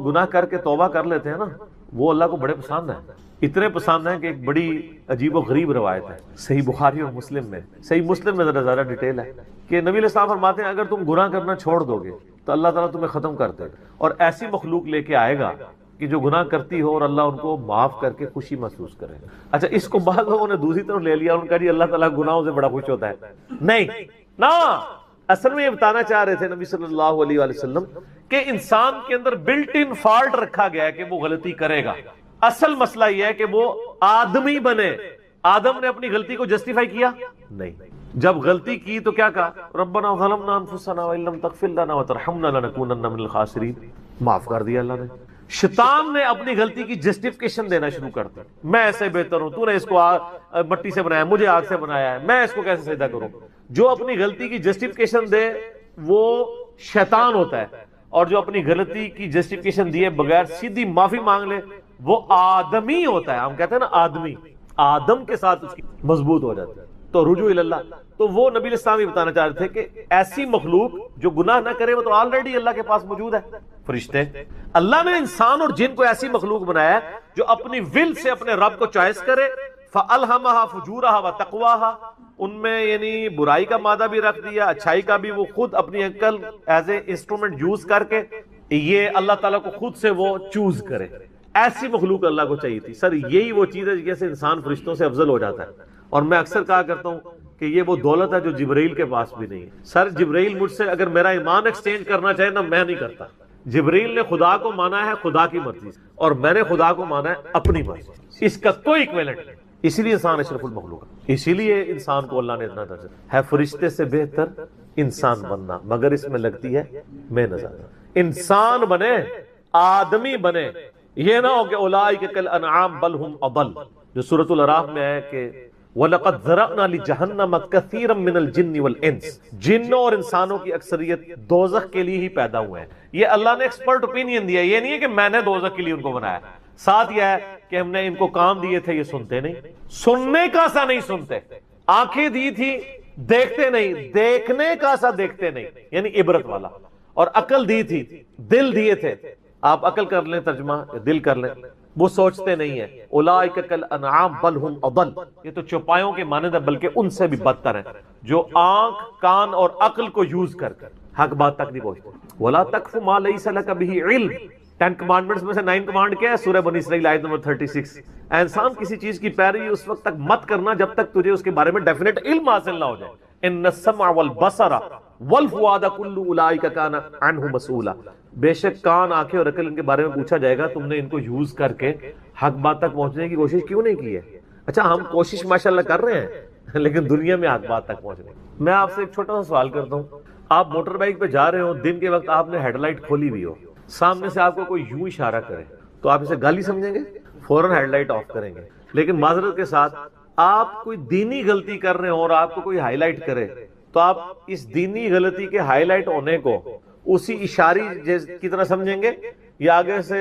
گناہ کر کے توبہ کر لیتے ہیں نا وہ اللہ کو بڑے پسند ہیں، اتنے پسند ہیں کہ ایک بڑی عجیب و غریب روایت ہے صحیح بخاری اور مسلم میں، صحیح مسلم میں ذرا زیادہ ڈیٹیل ہے کہ نبی علیہ السلام فرماتے ہیں اگر تم گناہ کرنا چھوڑ دو گے تو اللہ تعالیٰ تمہیں ختم کر دے گا، اور ایسی مخلوق لے کے آئے گا کہ جو گناہ کرتی ہو اور اللہ ان کو معاف کر کے خوشی محسوس کرے۔ اچھا اس کو بعض لوگوں نے دوسری طرف لے لیا، ان کا جی اللہ تعالیٰ گناہوں سے بڑا خوش ہوتا ہے، نہیں نا، اصل میں یہ بتانا چاہ رہے تھے نبی صلی اللہ علیہ وآلہ وسلم کہ انسان کے اندر بلٹ ان فالٹ رکھا گیا ہے کہ وہ غلطی کرے گا، اصل مسئلہ یہ ہے کہ وہ آدمی بنے۔ آدم نے اپنی غلطی کو جسٹیفائی کیا نہیں، جب غلطی کی تو کیا کہا؟ ربنا ظلمنا انفسنا وان لم تغفر لنا وترحمنا لنکونن من الخاسرین. معاف کر دیا اللہ نے. شیطان نے اپنی غلطی کی جسٹیفیکیشن دینا شروع کر دی. میں ایسے بہتر ہوں، تو نے اس کو مٹی سے بنایا، مجھے آگ سے بنایا ہے، میں اس کو کیسے سجدہ کروں. جو اپنی غلطی کی جسٹیفیکیشن دے وہ شیطان ہوتا ہے، اور جو اپنی غلطی کی جسٹیفیکیشن دیے بغیر سیدھی معافی مانگ لے وہ آدمی ہوتا ہے. ہم کہتے ہیں نا آدمی، آدم کے ساتھ اس کی مضبوط ہو جاتی ہے. تو رجوع اللہ، تو وہ نبی الاسلام یہ بتانا چاہ رہے تھے کہ ایسی مخلوق جو گناہ نہ کرے وہ تو آلریڈی اللہ کے پاس موجود ہے. فرشتے، اللہ نے انسان اور جن کو ایسی مخلوق بنایا ہے جو اپنی ول سے اپنے رب کو چوائس کرے. فَأَلْهَمَهَا فُجُورَهَا وَتَقْوَاهَا، ان میں یعنی برائی کا مادہ بھی رکھ دیا، اچھائی کا بھی. وہ خود اپنی عقل ایز اے انسٹرومنٹ یوز کر کے یہ اللہ تعالیٰ کو خود سے وہ چوز کرے. ایسی مخلوق اللہ کو چاہیے تھی. سر یہی وہ چیز ہے جیسے انسان فرشتوں سے افضل ہو جاتا ہے. اور میں اکثر کہا کرتا ہوں کہ یہ وہ دولت ہے جو جبرائیل کے پاس بھی نہیں ہے. سر جبرائیل مجھ سے اگر میرا ایمان ایکسچینج کرنا چاہے نا، میں نہیں کرتا. جبرائیل نے خدا کو مانا ہے خدا کی مرضی سے، اور میں نے خدا کو مانا ہے اپنی مرضی سے. اس کا کوئی ایکویلنٹ نہیں. اسی لیے انسان اشرف المخلوق ہے. اسی لیے انسان کو اللہ نے اتنا درجہ ہے. فرشتے سے بہتر انسان بننا، مگر اس میں لگتی ہے محنت. انسان بنے، آدمی بنے. یہ نہ ہو کہ اولئک کالانعام بل هم اضل، جو سورۃ الاعراف میں ہے کہ وَلَقَدْ ذَرَأْنَا لِجَهَنَّمَ كَثِيرًا مِنَ الْجِنِّ وَالْإِنسِ، جنوں اور انسانوں کی اکثریت دوزخ کے لیے ہی پیدا ہوئے ہیں. یہ اللہ نے ایکسپرٹ اوپینین دیا. یہ نہیں ہے کہ میں نے دوزخ کے لیے ان کو بنایا. ساتھ یہ ہے کہ ہم نے ان کو کام دیے تھے، یہ سنتے نہیں. سننے کا سا نہیں سنتے. آنکھیں دی تھی دیکھتے نہیں، دیکھنے کا سا دیکھتے نہیں، یعنی عبرت والا. اور عقل دی تھی، دل دیے تھے. آپ عقل کر لیں ترجمہ، دل کر لیں. وہ سوچتے نہیں ہیں. اولئک کالانعام بل هم اضل، یہ تو چوپایوں کے مانند ہے بلکہ ان سے بھی بدتر ہیں، جو آنکھ، کان اور عقل کو یوز کر حق بات تک نہیں پہنچتے. ولا تقف ما ليس لك به علم، 10 کمانڈمنٹس میں سے 9 کمانڈ کیا ہے؟ سورہ بنی اسرائیل آیت نمبر 36. انسان کسی چیز کی پیروی اس وقت تک مت کرنا جب تک تجھے اس کے بارے میں ڈیفینیٹ علم حاصل نہ ہو جائے. ان السمع والبصر والفؤاد كل اولئک كان عنه مسؤولا، بے شک کان، آنکھیں اور عقل ان کے بارے میں پوچھا جائے گا. تم نے ان کو یوز کر کے حق بات تک پہنچنے کی کوشش کیوں نہیں کی ہے؟ اچھا ہم کوشش ماشاءاللہ کر رہے ہیں لیکن دنیا میں حق بات تک پہنچنے. میں آپ سے ایک چھوٹا سا سوال کرتا ہوں. آپ موٹر بائک پہ جا رہے ہو، دن کے وقت آپ نے ہیڈ لائٹ کھولی ہوئی ہو، سامنے سے آپ کو کوئی یوں اشارہ کرے تو آپ اسے گالی سمجھیں گے؟ فوراً ہیڈ لائٹ آف کریں گے. لیکن معذرت کے ساتھ آپ کوئی دینی غلطی کر رہے ہو اور آپ کو کوئی ہائی لائٹ کرے تو آپ اس دینی غلطی کے ہائی لائٹ ہونے کو اسی اشاری کی طرح سمجھیں گے یا آگے سے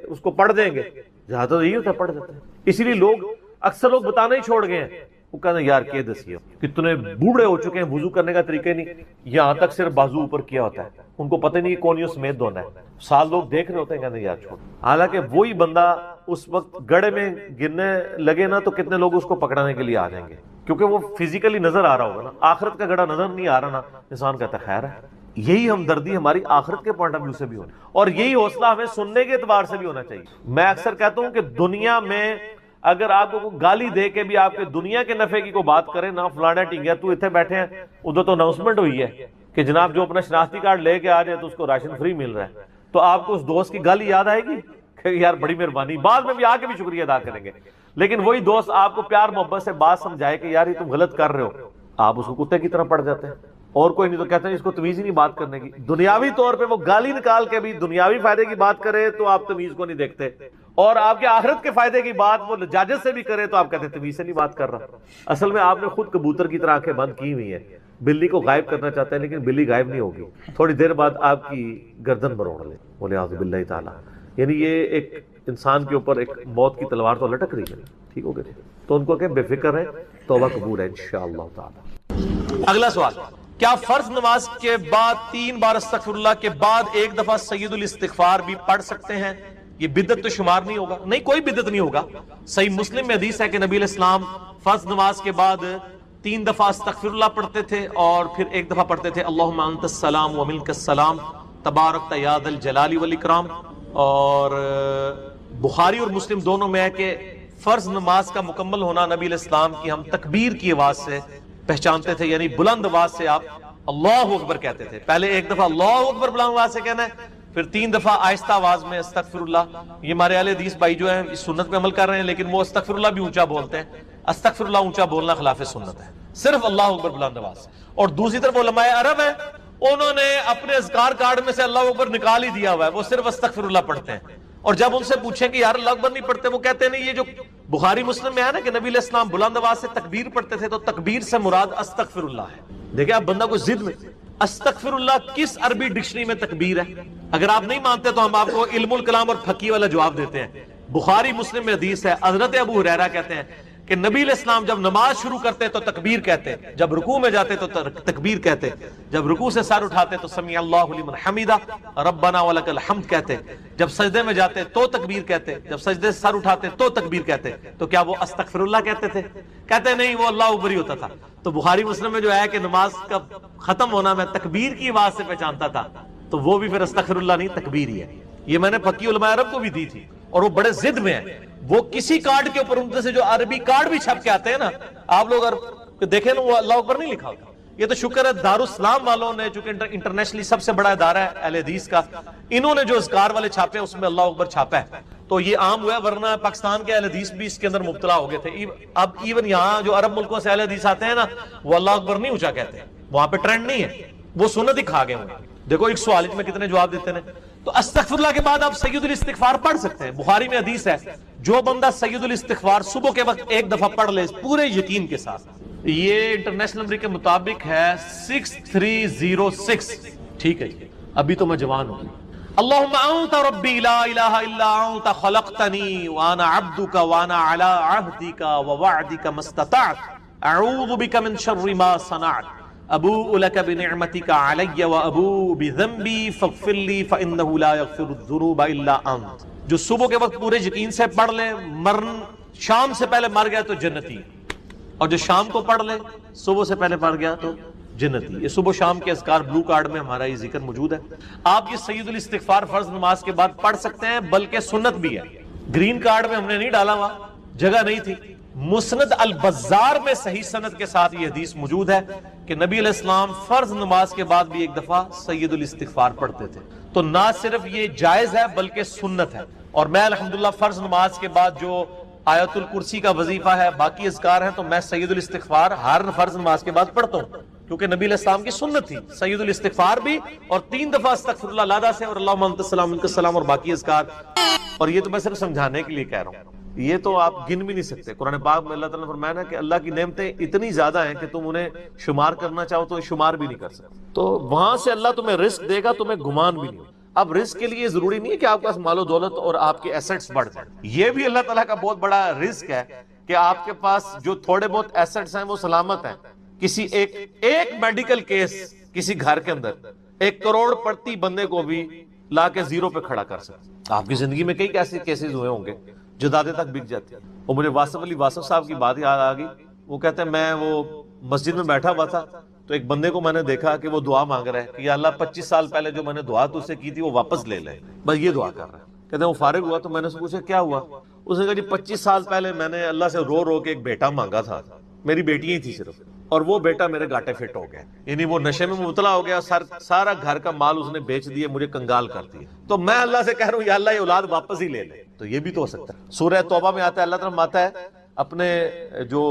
اس کو پڑھ دیں گے؟ جہاں تو یہی ہوتا ہے، پڑھ دیتے ہیں. اسی لیے لوگ اکثر لوگ بتانا ہی چھوڑ گئے ہیں. وہ کہتے ہیں یار کہہ دسیے، کتنے بوڑھے ہو چکے ہیں، وضو کرنے کا طریقہ نہیں، یہاں تک صرف بازو اوپر کیا ہوتا ہے، ان کو پتہ نہیں کہ کون سمیت دھونا ہے. سال لوگ دیکھ رہے ہوتے ہیں، کہتے ہیں یار چھوڑ. حالانکہ وہی بندہ اس وقت گڑھے میں گرنے لگے نا تو کتنے لوگ اس کو پکڑانے کے لیے آ جائیں گے، کیونکہ وہ فزیکلی نظر آ رہا ہوگا نا. آخرت کا گڑھا نظر نہیں آ رہا نا، انسان کہتا ہے خیر ہے. یہی ہمدردی ہماری آخرت کے پوائنٹ آف ویو سے بھی ہونی، اور یہی حوصلہ ہمیں سننے کے اعتبار سے بھی ہونا چاہیے. میں اکثر کہتا ہوں کہ دنیا میں اگر آپ کو گالی دے کے بھی آپ کے دنیا کے نفع کی کوئی بات کرے نا، فلانا ٹینگیا تو اتنے بیٹھے ہیں، ادھر تو اناؤنسمنٹ ہوئی ہے کہ جناب جو اپنا شناختی کارڈ لے کے آ جائے تو اس کو راشن فری مل رہا ہے، تو آپ کو اس دوست کی گالی یاد آئے گی کہ یار بڑی مہربانی، بعد میں بھی آ کے بھی شکریہ ادا کریں گے. لیکن وہی دوست آپ کو پیار محبت سے بات سمجھائے کہ یار یہ تم غلط کر رہے ہو، آپ اس کو کتے کی طرح پڑ جاتے ہیں. اور کوئی نہیں تو کہتے ہیں اس کو تمیز ہی نہیں بات کرنے کی. دنیاوی طور پہ وہ گالی نکال کے بھی دنیاوی فائدے کی بات کرے تو آپ تمیز کو نہیں دیکھتے، اور آپ کے آخرت کے فائدے کی بات وہ لجاجت سے بھی کرے تو آپ کہتے ہیں تمیز سے نہیں بات کر رہا. اصل میں آپ نے خود کبوتر کی طرح آنکھیں بند کی ہوئی ہیں. بلی کو غائب کرنا چاہتے ہیں لیکن بلی غائب نہیں ہوگی، تھوڑی دیر بعد آپ کی گردن مروڑ لے، والعیاذ باللہ تعالی. یعنی یہ ایک انسان کے اوپر ایک موت کی تلوار تو لٹک رہی ہے. ٹھیک ہو گیا؟ تو ان کو کہ بے فکر ہے، توبہ قبول ہے انشاءاللہ تعالی. اگلا سوال، کیا فرض نماز کے بعد 3 بار استغفر اللہ کے بعد ایک دفعہ سید الاستغفار بھی پڑھ سکتے ہیں؟ یہ بدعت تو شمار نہیں ہوگا. نہیں، کوئی بدعت نہیں ہوگا. صحیح مسلم میں حدیث ہے کہ نبی علیہ السلام فرض نماز کے بعد 3 دفعہ استغفر اللہ پڑھتے تھے اور پھر ایک دفعہ پڑھتے تھے اللہم انت السلام و منک السلام تبارکت یا ذا الجلال والاکرام. اور بخاری اور مسلم دونوں میں ہے کہ فرض نماز کا مکمل ہونا نبی علیہ السلام کی ہم تکبیر کی آواز سے پہچانتے تھے، یعنی بلند آواز سے آپ اللہ اکبر کہتے تھے. پہلے ایک دفعہ اللہ اکبر بلند آواز سے کہنا ہے، پھر 3 دفعہ آہستہ آواز میں استغفر اللہ. یہ ہمارے اہل حدیث بھائی جو ہیں اس سنت پہ عمل کر رہے ہیں، لیکن وہ استغفر اللہ بھی اونچا بولتے ہیں. استغفر اللہ اونچا بولنا خلاف سنت ہے. صرف اللہ اکبر بلند آواز سے. اور دوسری طرف علماء عرب ہیں, انہوں نے اپنے اذکار کارڈ میں سے اللہ اکبر نکال ہی دیا ہوا ہے, وہ صرف استغفر اللہ پڑھتے ہیں. اور جب ان سے پوچھیں کہ یار اللہ اکبر نہیں پڑھتے, وہ کہتے ہیں نہیں, یہ جو بخاری مسلم میں ہے نا کہ نبی علیہ السلام بلند آواز سے تکبیر پڑھتے تھے, تو تکبیر سے مراد استغفر اللہ ہے. دیکھیں آپ بندہ کو ضد میں, استغفر اللہ کس عربی ڈکشنری میں تکبیر ہے؟ اگر آپ نہیں مانتے تو ہم آپ کو علم الکلام اور فقہ والا جواب دیتے ہیں. بخاری مسلم میں حدیث ہے, حضرت ابو ہریرہ کہتے ہیں کہ نبی علیہ السلام جب نماز شروع کرتے تو تکبیر کہتے, جب رکوع میں جاتے تو تکبیر کہتے, جب رکوع سے سر اٹھاتے تو سمیع اللہ لمن حمیدہ ربنا ولک الحمد کہتے, جب سجدے میں جاتے تو تکبیر کہتے, جب سجدے سے سر اٹھاتے تو تکبیر کہتے. تو کیا وہ استغفر اللہ کہتے تھے؟ کہتے نہیں, وہ اللہ اکبر ہی ہوتا تھا. تو بخاری مسلم میں جو ہے کہ نماز کا ختم ہونا میں تکبیر کی آواز سے پہچانتا تھا, تو وہ بھی پھر استغفر اللہ نہیں, تکبیر ہی ہے. یہ میں نے فقی علماء عرب کو بھی دی تھی, اور وہ بڑے ضد میں ہیں. وہ کسی کارڈ کے اوپر ان سے جو عربی کارڈ بھی چھپ کے آتے ہیں نا, آپ لوگ اگر دیکھیں نا, وہ اللہ اکبر نہیں لکھا ہوتا. یہ تو شکر ہے دارالاسلام والوں نے, چونکہ انٹرنیشنلی سب سے بڑا ادارہ ہے اہل حدیث کا, انہوں نے جو اذکار والے چھاپے ہیں اس میں اللہ اکبر چھاپا ہے, تو یہ عام ہوا ہے. ورنہ پاکستان کے اہل حدیث بھی اس کے اندر مبتلا ہو گئے تھے. اب ایون یہاں جو عرب ملکوں سے اہل حدیث آتے ہیں نا, وہ اللہ اکبر نہیں اونچا کہتے ہیں, وہاں پہ ٹرینڈ نہیں ہے, وہ سنت ہی کھا گئے ہوئے. دیکھو ایک سوال میں کتنے جواب دیتے ہیں. تو استغفر اللہ کے بعد آپ سید الاستغفار پڑھ سکتے ہیں. بخاری میں حدیث ہے, جو بندہ سید الاستغفار صبح کے وقت ایک دفعہ پڑھ لے پورے یقین کے ساتھ, یہ انٹرنیشنل نمبر کے مطابق ہے 6306. ٹھیک ہے جی, ابھی تو میں جوان ہوں. اللہم انت ربی لا الہ الا انت خلقتنی وانا عبدک وانا علی عہدک ووعدک ما استطعت اعوذ بک من شر ما صنعت ابوء لک بنعمتک علی وابوء بذنبی فاغفر لی فانہ لا یغفر الذنوب الا انت. جو صبح کے وقت پورے یقین سے پڑھ لے, شام سے پہلے مر گیا تو جنتی, اور جو شام کو پڑھ لے صبح سے پہلے مر گیا تو جنتی. یہ صبح شام کے اذکار بلو کارڈ میں ہمارا یہ ذکر موجود ہے. آپ یہ سید الاستغفار فرض نماز کے بعد پڑھ سکتے ہیں, بلکہ سنت بھی ہے. گرین کارڈ میں ہم نے نہیں ڈالا, وہاں جگہ نہیں تھی. مسند البزار میں صحیح سند کے ساتھ یہ حدیث موجود ہے کہ نبی علیہ السلام فرض نماز کے بعد بھی ایک دفعہ سید الاستغفار پڑھتے تھے. تو نہ صرف یہ جائز ہے بلکہ سنت ہے. اور میں الحمدللہ فرض نماز کے بعد جو آیت الکرسی کا وظیفہ ہے, باقی اذکار ہیں, تو میں سید الاستغفار ہر فرض نماز کے بعد پڑھتا ہوں, کیونکہ نبی علیہ السلام کی سنت تھی سید الاستغفار بھی, اور 3 دفعہ استغفر اللہ لادا سے, اور اللہم انت السلام منک السلام, اور باقی اذکار. اور یہ تو میں صرف سمجھانے کے لیے کہہ رہا ہوں, یہ تو آپ گن بھی نہیں سکتے. قرآن پاک میں اللہ تعالیٰ نے فرمایا نا کہ اللہ کی نعمتیں اتنی زیادہ ہیں کہ تم انہیں شمار کرنا چاہو تو شمار بھی نہیں کر سکتے. تو وہاں سے اللہ تمہیں رزق دے گا, تمہیں گمان بھی نہیں. اب رزق کے لیے ضروری نہیں ہے کہ آپ کے پاس مال و دولت اور آپ کے ایسٹس بڑھ جائیں. یہ بھی اللہ تعالیٰ کا بہت بڑا رزق ہے کہ آپ کے پاس جو تھوڑے بہت ایسٹس ہیں وہ سلامت ہیں. کسی ایک میڈیکل کیس کسی گھر کے اندر 1 کروڑ پڑتی بندے کو بھی لا کے زیرو پہ کھڑا کر سکتے. آپ کی زندگی میں کئی ایسے کیسز ہوئے ہوں گے, جدادیں تک بک جاتی ہیں. اور مجھے واصف علی واصف صاحب کی بات یاد آ گئی. وہ کہتے ہیں میں وہ مسجد میں بیٹھا ہوا تھا, تو ایک بندے کو میں نے دیکھا کہ وہ دعا مانگ رہا ہے کہ یا اللہ 25 سال پہلے جو میں نے دعا تجھ سے کی تھی وہ واپس لے لے, بس یہ دعا کر رہا ہے. کہتے ہیں وہ فارغ ہوا تو میں نے اس سے پوچھا کیا ہوا. اس نے کہا جی 25 سال پہلے میں نے اللہ سے رو رو کے ایک بیٹا مانگا تھا, میری بیٹی ہی تھی صرف, اور وہ بیٹا میرے گاٹے فٹ ہو گیا, یعنی وہ نشے میں مبتلا ہو گیا, سارا گھر کا مال اس نے بیچ دیا, مجھے کنگال کر دیا. تو میں اللہ سے کہہ رہا ہوں یا اللہ یہ اولاد واپس ہی لے لے. تو یہ بھی تو ہو سکتا ہے. سورہ توبہ میں آتا ہے, اللہ تعالیٰ فرماتا ہے اپنے جو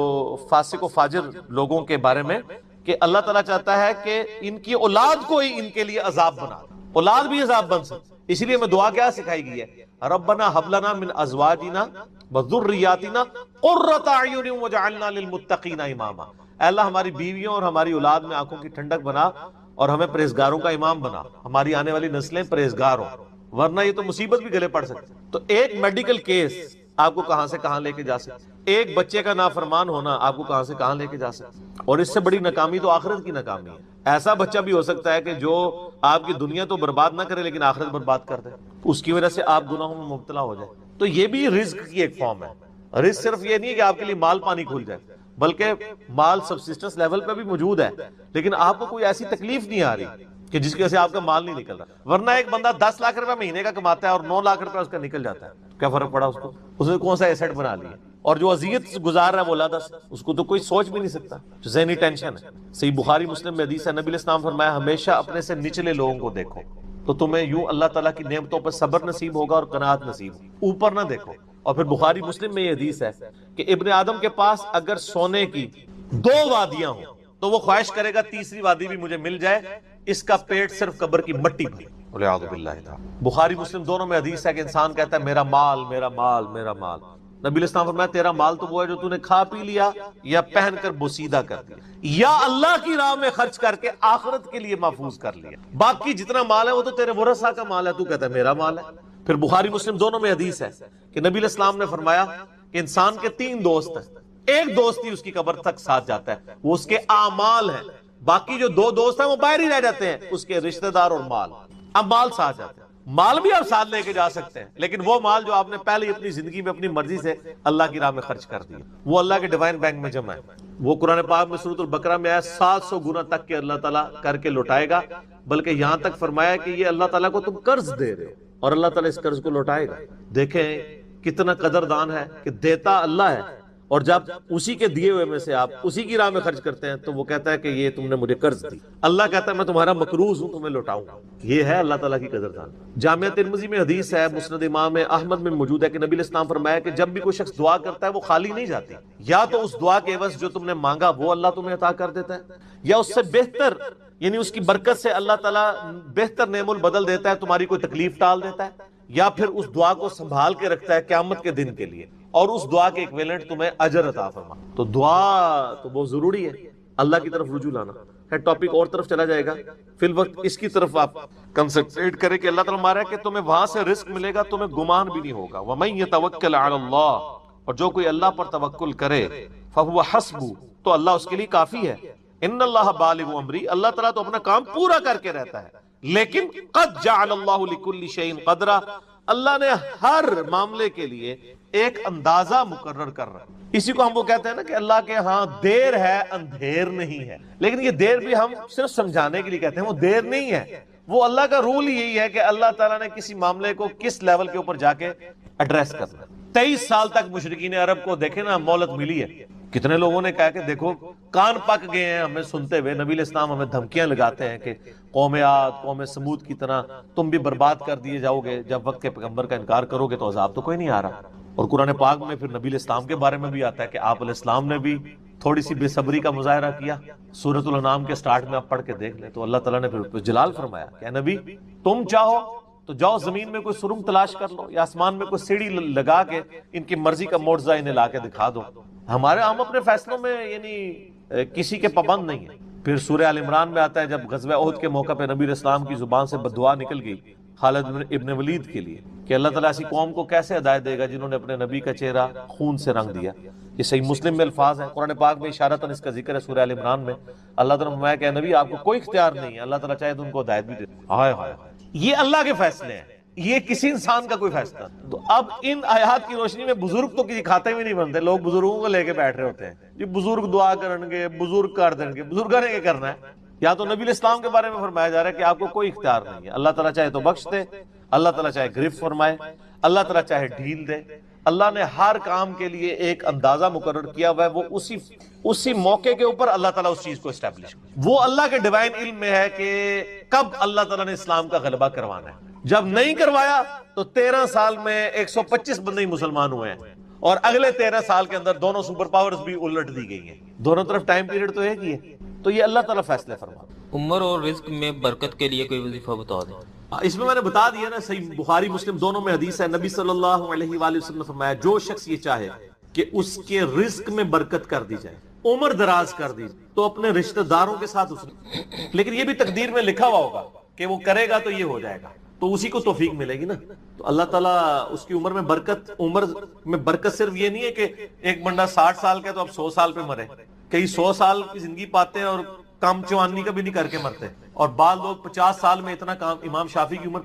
فاسق و فاجر لوگوں کے بارے میں کہ اللہ تعالیٰ چاہتا ہے کہ ان کی اولاد کو ہی ان کے لیے عذاب بنا, اولاد بھی عذاب بن سکتی. اسی لیے میں دعا کیا سکھائی گئی ہے, ربنا حب لنا من ازواجنا وذریاتنا قرۃ اعین واجعلنا للمتقین اماما. اے اللہ ہماری بیویوں اور ہماری اولاد میں آنکھوں کی ٹھنڈک بنا اور ہمیں پرہیزگاروں کا امام بنا, ہماری آنے والی نسلیں پرہیزگار ہوں, ورنہ یہ تو مصیبت بھی گلے پڑ سکتی. تو ایک میڈیکل کیس آپ کو کہاں سے کہاں لے کے جا سکتے, ایک بچے کا نافرمان ہونا آپ کو کہاں سے کہاں لے کے جا سکتے. اور اس سے بڑی ناکامی تو آخرت کی ناکامی ہے. ایسا بچہ بھی ہو سکتا ہے کہ جو آپ کی دنیا تو برباد نہ کرے لیکن آخرت برباد کر دے, اس کی وجہ سے آپ گناہوں میں مبتلا ہو جائے. تو یہ بھی رزق کی ایک فارم ہے. رزق صرف یہ نہیں ہے کہ آپ کے لیے مال پانی کھل جائے, بلکہ مال سبسسٹنس لیول پہ بھی موجود ہے, لیکن آپ کو کوئی ایسی تکلیف نہیں آ رہی کہ جس کی وجہ سے آپ کا مال نہیں نکل رہا. ورنہ ایک بندہ 10 لاکھ روپے مہینے کا کماتا ہے اور 9 لاکھ روپے اس کا نکل جاتا ہے, کیا فرق پڑا اس کو, اس نے کون سا ایسٹ بنا لیا. اور جو اذیت گزار رہا ہے وہ اولاد سے, اس کو تو کوئی سوچ بھی نہیں سکتا, جو ذہنی ٹینشن ہے. صحیح بخاری مسلم میں حدیث ہے, نبی علیہ السلام فرمایا ہمیشہ اپنے سے نچلے لوگوں کو دیکھو تو تمہیں یوں اللہ تعالیٰ کی نعمتوں پر صبر نصیب ہوگا اور قناعت نصیب, اوپر نہ دیکھو. اور پھر بخاری مسلم میں یہ حدیث ہے کہ ابن آدم کے پاس اگر سونے کی دو وادیاں ہوں تو وہ خواہش کرے گا تیسری وادی بھی مجھے مل جائے، اس کا پیٹ صرف قبر کی مٹی بھرے۔ والعیاذ باللہ تعالی۔ بخاری مسلم دونوں میں حدیث ہے کہ انسان کہتا ہے میرا مال میرا مال میرا مال، نبی علیہ السلام فرمایا تیرا مال تو وہ ہے جو تو نے کھا پی لیا یا پہن کر بوسیدہ کر دیا یا اللہ کی راہ میں خرچ کر کے آخرت کے لیے محفوظ کر لیا، باقی جتنا مال ہے وہ تو تیرے ورثہ کا مال ہے، تو کہتا ہے میرا مال ہے۔ پھر بخاری مسلم دونوں میں حدیث ہے کہ نبی علیہ السلام نے فرمایا کہ انسان کے 3 دوست ہیں، ایک دوست ہی اس کی قبر تک ساتھ جاتا ہے، وہ اس کے اعمال ہیں، باقی جو 2 دوست ہیں وہ باہر ہی رہ جاتے ہیں، اس کے رشتہ دار اور مال۔ اب مال ساتھ جاتے ہیں، مال بھی آپ ساتھ لے کے جا سکتے ہیں، لیکن وہ مال جو آپ نے پہلے ہی اپنی زندگی میں اپنی مرضی سے اللہ کی راہ میں خرچ کر دیا، وہ اللہ کے ڈیوائن بینک میں جمع ہے، وہ قرآن پاک میں سورۃ البقرہ میں آیا 700 گنا تک کے اللہ تعالیٰ کر کے لوٹائے گا، بلکہ یہاں تک فرمایا کہ یہ اللہ تعالیٰ کو تم قرض دے رہے ہو اور اللہ تعالیٰ اس قرض کو لوٹائے گا۔ دیکھیں کتنا قدردان ہے کہ دیتا اللہ ہے، اور جب اسی کے دیے ہوئے میں سے آپ اسی کی راہ میں خرچ کرتے ہیں تو وہ کہتا ہے کہ یہ تم نے مجھے قرض دی، اللہ کہتا ہے میں تمہارا مقروض ہوں، تمہیں لوٹاؤں گا۔ یہ ہے اللہ تعالیٰ کی قدردان۔ جامعہ ترمذی میں حدیث ہے، مسند امام احمد میں موجود ہے کہ نبی علیہ السلام فرمایا کہ جب بھی کوئی شخص دعا کرتا ہے وہ خالی نہیں جاتی، یا تو اس دعا کے عوض جو تم نے مانگا وہ اللہ تمہیں عطا کر دیتا ہے، یا اس سے بہتر یعنی اس کی برکت سے اللہ تعالیٰ بہتر نعم البدل دیتا ہے، تمہاری کوئی تکلیف ٹال دیتا ہے، یا پھر اس دعا کو سنبھال کے رکھتا ہے قیامت کے دن کے لیے، اور اس دعا کے ایکویلنٹ تمہیں اجر عطا فرما۔ تو دعا تو بہت ضروری ہے، اللہ کی طرف رجوع لانا ہے۔ ٹاپک اور طرف چلا جائے گا، فی الوقت اس کی طرف آپ کنسنٹریٹ کریں کہ اللہ تعالیٰ ہمارا ہے کہ تمہیں وہاں سے رزق ملے گا، تمہیں گمان بھی نہیں ہوگا۔ وَمَن يَتَوَكَّلْ عَلَى اللَّهِ، اور جو کوئی اللہ پر توکل کرے فَهُوَ حَسْبُهُ، تو اللہ اس کے لیے کافی ہے۔ ان اللہ بالغ امری، اللہ تعالیٰ تو اپنا کام پورا کر کے رہتا ہے، لیکن قد جعل اللہ لکل شیء قدرا، اللہ نے ہر معاملے کے لیے ایک اندازہ مقرر کر رہا ہے۔ اسی کو ہم وہ کہتے ہیں نا کہ اللہ کے ہاں دیر ہے اندھیر نہیں ہے، لیکن یہ دیر بھی ہم صرف سمجھانے کے لیے کہتے ہیں، وہ دیر نہیں ہے، وہ اللہ کا رول ہی یہی ہے کہ اللہ تعالیٰ نے کسی معاملے کو کس لیول کے اوپر جا کے ایڈریس کرنا۔ 23 سال تک مشرکین عرب کو دیکھیں نا مہلت ملی ہے، کتنے لوگوں نے کہا کہ دیکھو کان پک گئے ہیں ہمیں سنتے ہوئے، نبی علیہ السلام ہمیں دھمکیاں لگاتے ہیں کہ قوم عاد قوم سمود کی طرح تم بھی برباد کر دیے جاؤ گے، جب وقت کے پیغمبر کا انکار کرو گے تو عذاب تو کوئی نہیں آ رہا۔ اور قرآن پاک میں پھر نبی علیہ السلام کے بارے میں بھی آتا ہے کہ آپ علیہ السلام نے بھی تھوڑی سی بے صبری کا مظاہرہ کیا، سورۃ الانعام کے سٹارٹ میں آپ پڑھ کے دیکھ لیں تو اللہ تعالیٰ نے پھر جلال فرمایا کہ نبی تم چاہو تو جاؤ زمین میں کوئی سرنگ تلاش کر لو یا آسمان میں کوئی سیڑھی لگا کے ان کی مرضی کا معجزہ انہیں لا کے دکھا دو، ہم اپنے فیصلوں میں یعنی کسی کے پابند نہیں ہیں۔ پھر سورہ آل عمران میں آتا ہے جب غزوہ احد کے موقع پہ نبی علیہ السلام کی زبان سے بددعا نکل گئی خالد ابن ولید کے لیے کہ اللہ تعالیٰ ایسی قوم کو کیسے ہدایت دے گا جنہوں نے اپنے نبی کا چہرہ خون سے رنگ دیا۔ یہ صحیح مسلم میں الفاظ ہیں، قرآن پاک میں اشارتاً اس کا ذکر ہے سورہ آل عمران میں۔ اللہ تعالیٰ نے فرمایا کہ نبی آپ کو کوئی اختیار نہیں ہے، اللہ تعالیٰ چاہے تو ان کو ہدایت بھی دے۔ ہائے ہائے، یہ اللہ کے فیصلے ہیں، یہ کسی انسان کا کوئی فیصلہ نہیں۔ تو اب ان آیات کی روشنی میں بزرگ تو کسی کھاتے میں نہیں بنتے، لوگ بزرگوں کو لے کے بیٹھ رہے ہوتے ہیں، یہ بزرگ دعا کریں گے، بزرگ کر دیں گے، بزرگوں نے کیا کرنا ہے؟ یا تو نبی علیہ السلام کے بارے میں فرمایا جا رہا ہے کہ آپ کو کوئی اختیار نہیں ہے، اللہ تعالیٰ چاہے تو بخش دے، اللہ تعالیٰ چاہے گرفت فرمائے، اللہ تعالیٰ چاہے ڈھیل دے، اللہ نے ہر کام کے لیے ایک اندازہ مقرر کیا ہوا ہے، وہ اسی موقع کے اوپر اللہ تعالیٰ اس چیز کو اسٹیبلش، وہ اللہ کے ڈیوائن علم میں ہے کہ کب اللہ تعالیٰ نے اسلام کا غلبہ کروانا ہے۔ جب نہیں کروایا تو 13 سال میں 125 بندے ہی مسلمان ہوئے ہیں، اور اگلے 13 سال کے اندر دونوں سپر پاورز بھی الٹ دی گئی ہیں، دونوں طرف ٹائم پیریڈ تو ایک ہی ہے۔ تو یہ اللہ تعالیٰ فیصلے فرما۔ عمر اور رزق میں برکت کے لیے کوئی وظیفہ بتا دیں۔ اس میں نے بتا دیا نا، صحیح بخاری مسلم دونوں میں حدیث ہے، نبی صلی اللہ علیہ وآلہ وسلم نے فرمایا جو شخص یہ چاہے کہ اس کے رزق میں برکت کر دی جائے، عمر دراز کر دی، تو اپنے رشتہ داروں کے ساتھ اس نے، لیکن یہ بھی تقدیر میں لکھا ہوا ہوگا کہ وہ کرے گا تو یہ ہو جائے گا، تو اسی کو توفیق ملے گی نا۔ تو اللہ تعالیٰ اس کی عمر میں برکت صرف یہ نہیں ہے کہ ایک بندہ 60 سال کا تو اب 100 سال پہ مرے، کئی 100 سال کی زندگی پاتے ہیں اور کام چوانی کا بھی نہیں کر کے مرتے، اور بعض لوگ 50 سال میں اتنا کام، امام شافعی کی عمر